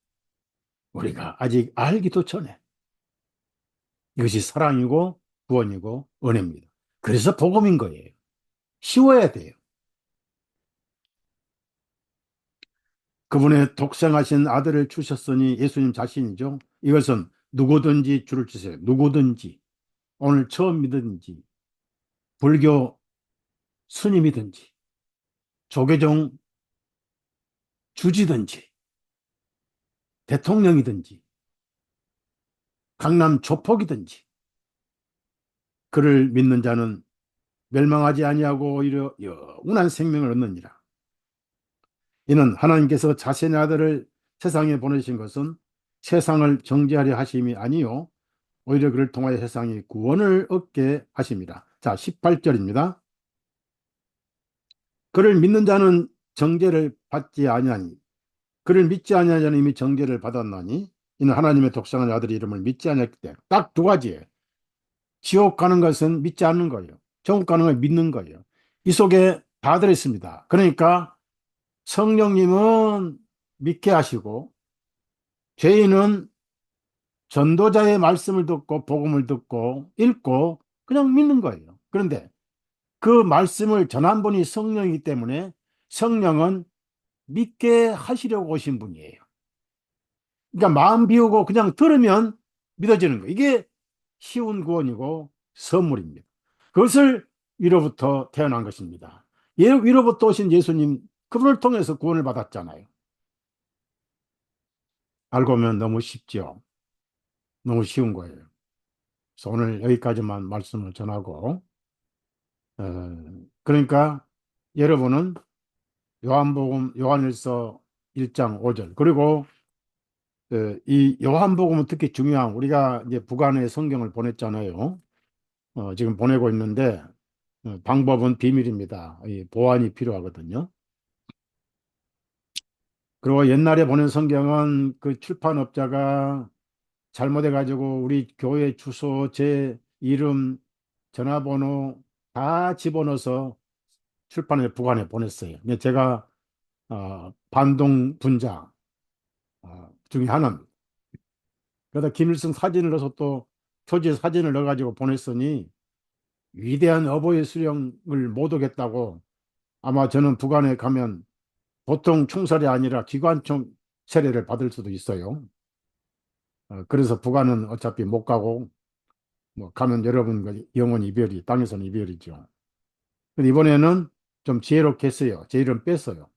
우리가 아직 알기도 전에 이것이 사랑이고 구원이고 은혜입니다. 그래서 복음인 거예요. 쉬워야 돼요. 그분의 독생하신 아들을 주셨으니 예수님 자신이죠. 이것은 누구든지 주를 주세요. 누구든지 오늘 처음 믿든지 불교 스님이든지 조계종 주지든지 대통령이든지 강남 조폭이든지 그를 믿는 자는 멸망하지 아니하고 오히려 영원한 생명을 얻느니라. 이는 하나님께서 자신의 아들을 세상에 보내신 것은 세상을 정죄하려 하심이 아니요 오히려 그를 통하여 세상이 구원을 얻게 하십니다. 자, 18절입니다. 그를 믿는 자는 정죄를 받지 아니하니 그를 믿지 아니하는 자는 이미 정죄를 받았나니 이는 하나님의 독생한 아들의 이름을 믿지 아니했기 때문에. 딱 두 가지예요. 지옥 가는 것은 믿지 않는 거예요. 천국 가는 걸 믿는 거예요. 이 속에 다 들어있습니다. 그러니까 성령님은 믿게 하시고 죄인은 전도자의 말씀을 듣고 복음을 듣고 읽고 그냥 믿는 거예요. 그런데 그 말씀을 전한 분이 성령이기 때문에 성령은 믿게 하시려고 오신 분이에요. 그러니까 마음 비우고 그냥 들으면 믿어지는 거예요. 이게 쉬운 구원이고 선물입니다. 그것을 위로부터 태어난 것입니다. 위로부터 오신 예수님, 그분을 통해서 구원을 받았잖아요. 알고 보면 너무 쉽죠. 너무 쉬운 거예요. 그래서 오늘 여기까지만 말씀을 전하고, 그러니까 여러분은 요한복음, 요한일서 1장 5절, 그리고 이 요한복음은 특히 중요한, 우리가 이제 북한에 성경을 보냈잖아요. 지금 보내고 있는데, 방법은 비밀입니다. 이 보안이 필요하거든요. 그리고 옛날에 보낸 성경은 그 출판업자가 잘못해가지고 우리 교회 주소, 제 이름, 전화번호 다 집어넣어서 출판에 북한에 보냈어요. 근데 제가 반동 분자 중에 하나입니다. 그러다 김일성 사진을 넣어서 또 표지 사진을 넣어가지고 보냈으니 위대한 어버이 수령을 못 오겠다고, 아마 저는 북한에 가면 보통 총살이 아니라 기관총 세례를 받을 수도 있어요. 그래서 북한은 어차피 못 가고, 뭐 가면 여러분 그 영원 이별이, 땅에서는 이별이죠. 근데 이번에는 좀 지혜롭게 했어요. 제 이름 뺐어요.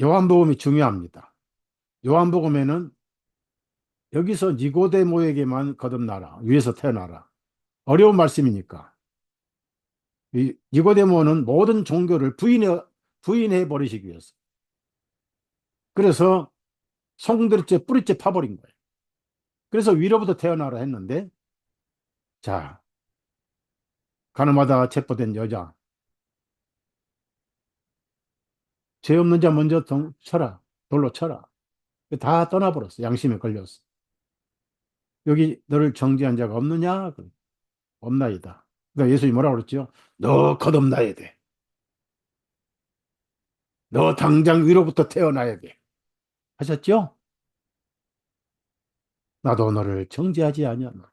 요한복음이 중요합니다. 요한복음에는 여기서 니고데모에게만 거듭나라, 위에서 태어나라, 어려운 말씀이니까. 이 니고데모는 모든 종교를 부인해 버리시기 위해서, 그래서 송두리째 뿌리째 파버린 거예요. 그래서 위로부터 태어나라 했는데, 자, 가늠하다 체포된 여자, 죄 없는 자 먼저 쳐라, 돌로 쳐라. 다 떠나버렸어. 양심에 걸렸어. 여기 너를 정죄한 자가 없느냐? 없나이다. 그러니까 예수님이 뭐라고 그랬죠? 너 거듭나야 돼. 너 당장 위로부터 태어나야 돼. 하셨죠? 나도 너를 정죄하지 아니하노라.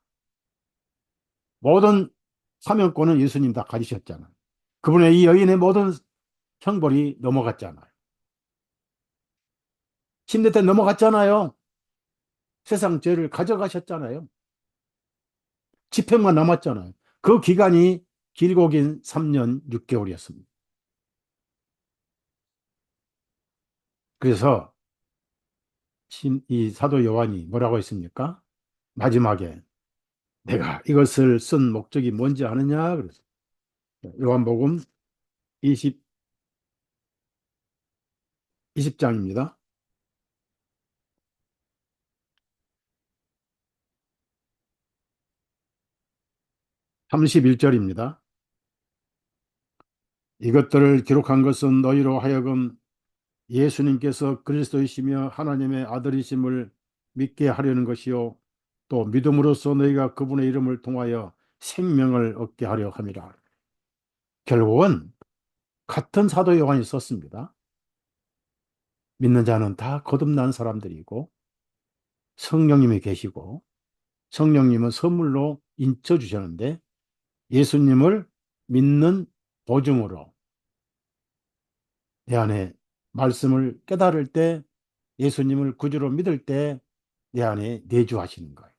모든 사명권은 예수님 다 가지셨잖아. 그분의 이 여인의 모든 형벌이 넘어갔잖아요. 침대 때 넘어갔잖아요. 세상 죄를 가져가셨잖아요. 집행만 남았잖아요. 그 기간이 길고 긴 3년 6개월이었습니다. 그래서 이 사도 요한이 뭐라고 했습니까? 마지막에 내가 이것을 쓴 목적이 뭔지 아느냐? 그래서 요한복음 20, 20장입니다. 31절입니다. 이것들을 기록한 것은 너희로 하여금 예수님께서 그리스도이시며 하나님의 아들이심을 믿게 하려는 것이요, 또 믿음으로써 너희가 그분의 이름을 통하여 생명을 얻게 하려 함이라. 결국은 같은 사도 요한이 썼습니다. 믿는 자는 다 거듭난 사람들이고 성령님이 계시고, 성령님은 선물로 인쳐 주셨는데, 예수님을 믿는 보증으로 내 안에 말씀을 깨달을 때, 예수님을 구주로 믿을 때 내 안에 내주하시는 거예요.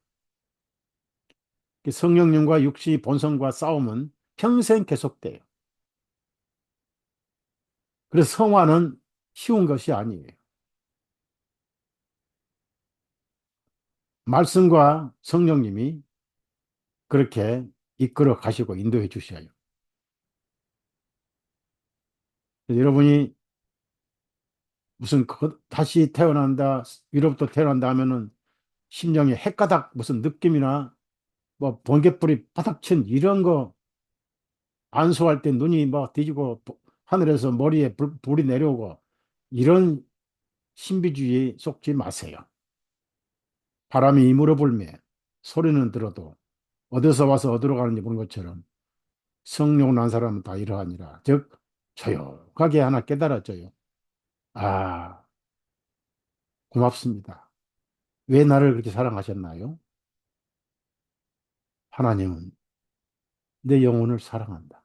성령님과 육신의 본성과 싸움은 평생 계속돼요. 그래서 성화는 쉬운 것이 아니에요. 말씀과 성령님이 그렇게 이끌어 가시고 인도해 주셔요. 여러분이 무슨 다시 태어난다, 위로부터 태어난다 하면은 심령에 헷가닥 무슨 느낌이나 뭐 번개불이 바닥 친 이런 거, 안수할 때 눈이 막 뒤지고 하늘에서 머리에 불이 내려오고 이런 신비주의 속지 마세요. 바람이 이물어 불매 소리는 들어도 어디서 와서 어디로 가는지 모르는 것처럼 성령 난 사람은 다 이러하니라. 즉 조용하게 하나 깨달아져요. 아, 고맙습니다. 왜 나를 그렇게 사랑하셨나요? 하나님은 내 영혼을 사랑한다.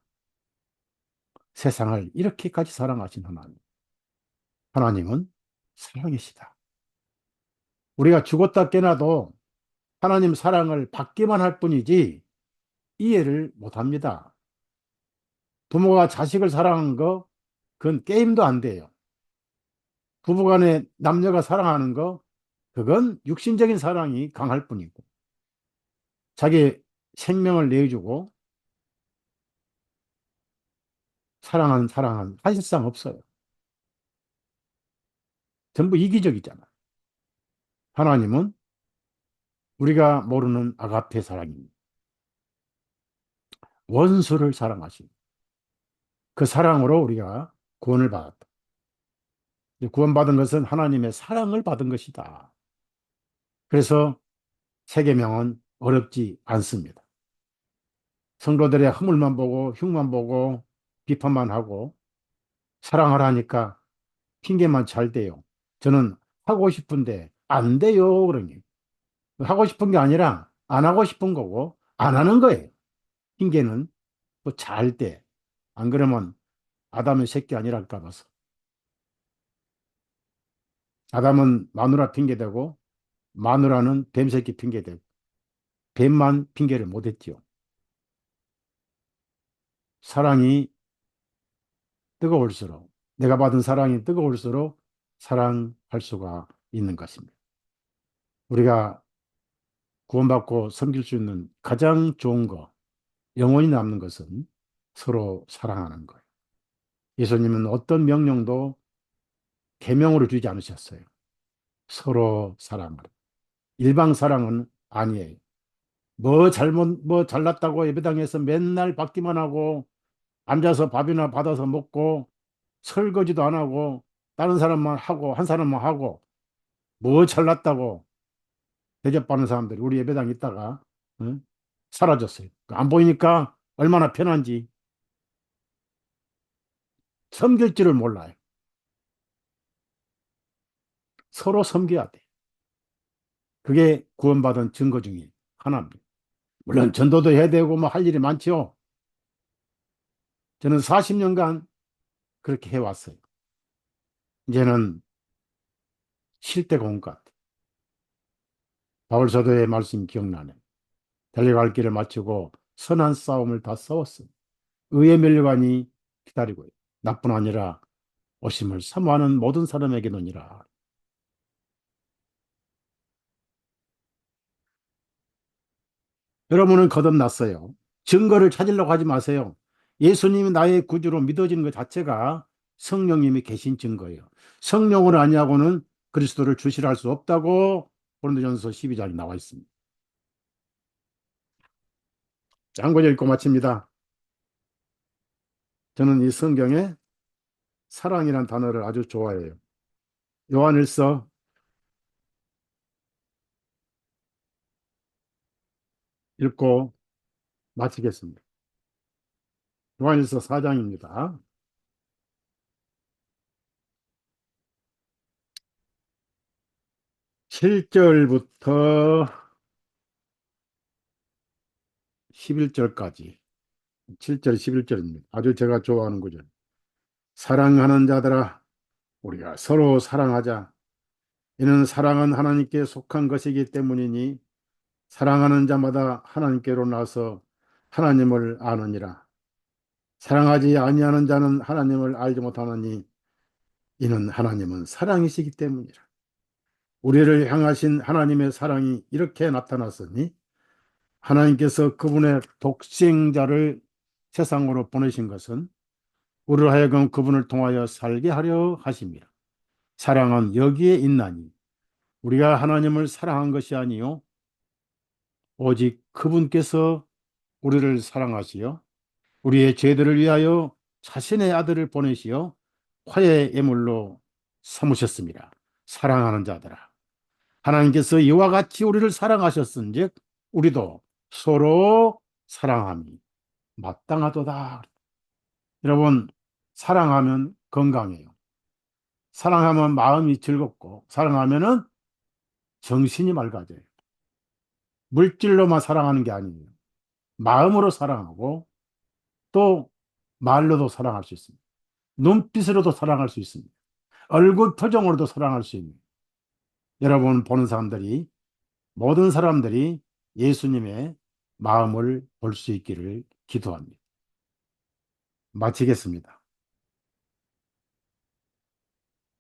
세상을 이렇게까지 사랑하신 하나님. 하나님은 사랑이시다. 우리가 죽었다 깨나도 하나님 사랑을 받기만 할 뿐이지 이해를 못 합니다. 부모가 자식을 사랑하는 거, 그건 게임도 안 돼요. 부부간에 남녀가 사랑하는 거, 그건 육신적인 사랑이 강할 뿐이고, 자기 생명을 내주고 사랑하는 사랑은 사실상 없어요. 전부 이기적이잖아. 하나님은 우리가 모르는 아가페 사랑입니다. 원수를 사랑하신 그 사랑으로 우리가 구원을 받았다. 구원받은 것은 하나님의 사랑을 받은 것이다. 그래서 세계명은 어렵지 않습니다. 성도들의 허물만 보고 흉만 보고 비판만 하고 사랑하라니까 핑계만 잘 대요. 저는 하고 싶은데 안 돼요. 그러니 하고 싶은 게 아니라 안 하고 싶은 거고 안 하는 거예요. 핑계는 또 잘 대. 안 그러면 아담의 새끼 아니랄까 봐서. 아담은 마누라 핑계대고 마누라는 뱀 새끼 핑계대고 뱀만 핑계를 못했지요. 사랑이 뜨거울수록 내가 받은 사랑이 뜨거울수록 사랑할 수가 있는 것입니다. 우리가 구원받고 섬길 수 있는 가장 좋은 거, 영원히 남는 것은 서로 사랑하는 거예요. 예수님은 어떤 명령도 계명으로 주지 않으셨어요. 서로 사랑하라. 일방 사랑은 아니에요. 뭐 잘못, 뭐 잘났다고 예배당에서 맨날 받기만 하고 앉아서 밥이나 받아서 먹고 설거지도 안 하고 다른 사람만 하고 한 사람만 하고 뭐 잘났다고 대접받는 사람들이 우리 예배당에 있다가 응? 사라졌어요. 안 보이니까 얼마나 편한지 섬길 줄을 몰라요. 서로 섬겨야 돼. 그게 구원받은 증거 중에 하나입니다. 물론 전도도 해야 되고 뭐 할 일이 많죠. 저는 40년간 그렇게 해왔어요. 이제는 쉴 때가 온 것 같아요. 바울사도의 말씀이 기억나네. 달려갈 길을 마치고 선한 싸움을 다 싸웠어요. 의의 멸류관이 기다리고 있어요. 나뿐 아니라 오심을 사모하는 모든 사람에게는이라. 여러분은 거듭났어요. 증거를 찾으려고 하지 마세요. 예수님이 나의 구주로 믿어지는 것 자체가 성령님이 계신 증거예요. 성령을 아니하고는 그리스도를 주시라 할 수 없다고 고린도전서 12장에 나와 있습니다. 장구절 읽고 마칩니다. 저는 이 성경에 사랑이라는 단어를 아주 좋아해요. 요한일서 읽고 마치겠습니다. 요한일서 4장입니다. 7절부터 11절까지 7절 11절입니다. 아주 제가 좋아하는 구절. 사랑하는 자들아 우리가 서로 사랑하자. 이는 사랑은 하나님께 속한 것이기 때문이니 사랑하는 자마다 하나님께로 나서 하나님을 아느니라. 사랑하지 아니하는 자는 하나님을 알지 못하느니 이는 하나님은 사랑이시기 때문이라. 우리를 향하신 하나님의 사랑이 이렇게 나타났으니 하나님께서 그분의 독생자를 세상으로 보내신 것은 우리를 하여금 그분을 통하여 살게 하려 하심이라. 사랑은 여기에 있나니 우리가 하나님을 사랑한 것이 아니요 오직 그분께서 우리를 사랑하시어 우리의 죄들을 위하여 자신의 아들을 보내시어 화해 예물로 삼으셨습니다. 사랑하는 자들아 하나님께서 이와 같이 우리를 사랑하셨은즉 우리도 서로 사랑함이 마땅하도다. 여러분, 사랑하면 건강해요. 사랑하면 마음이 즐겁고, 사랑하면은 정신이 맑아져요. 물질로만 사랑하는 게 아니에요. 마음으로 사랑하고, 또 말로도 사랑할 수 있습니다. 눈빛으로도 사랑할 수 있습니다. 얼굴 표정으로도 사랑할 수 있는. 여러분 보는 사람들이, 모든 사람들이 예수님의 마음을 볼 수 있기를 기도합니다. 마치겠습니다.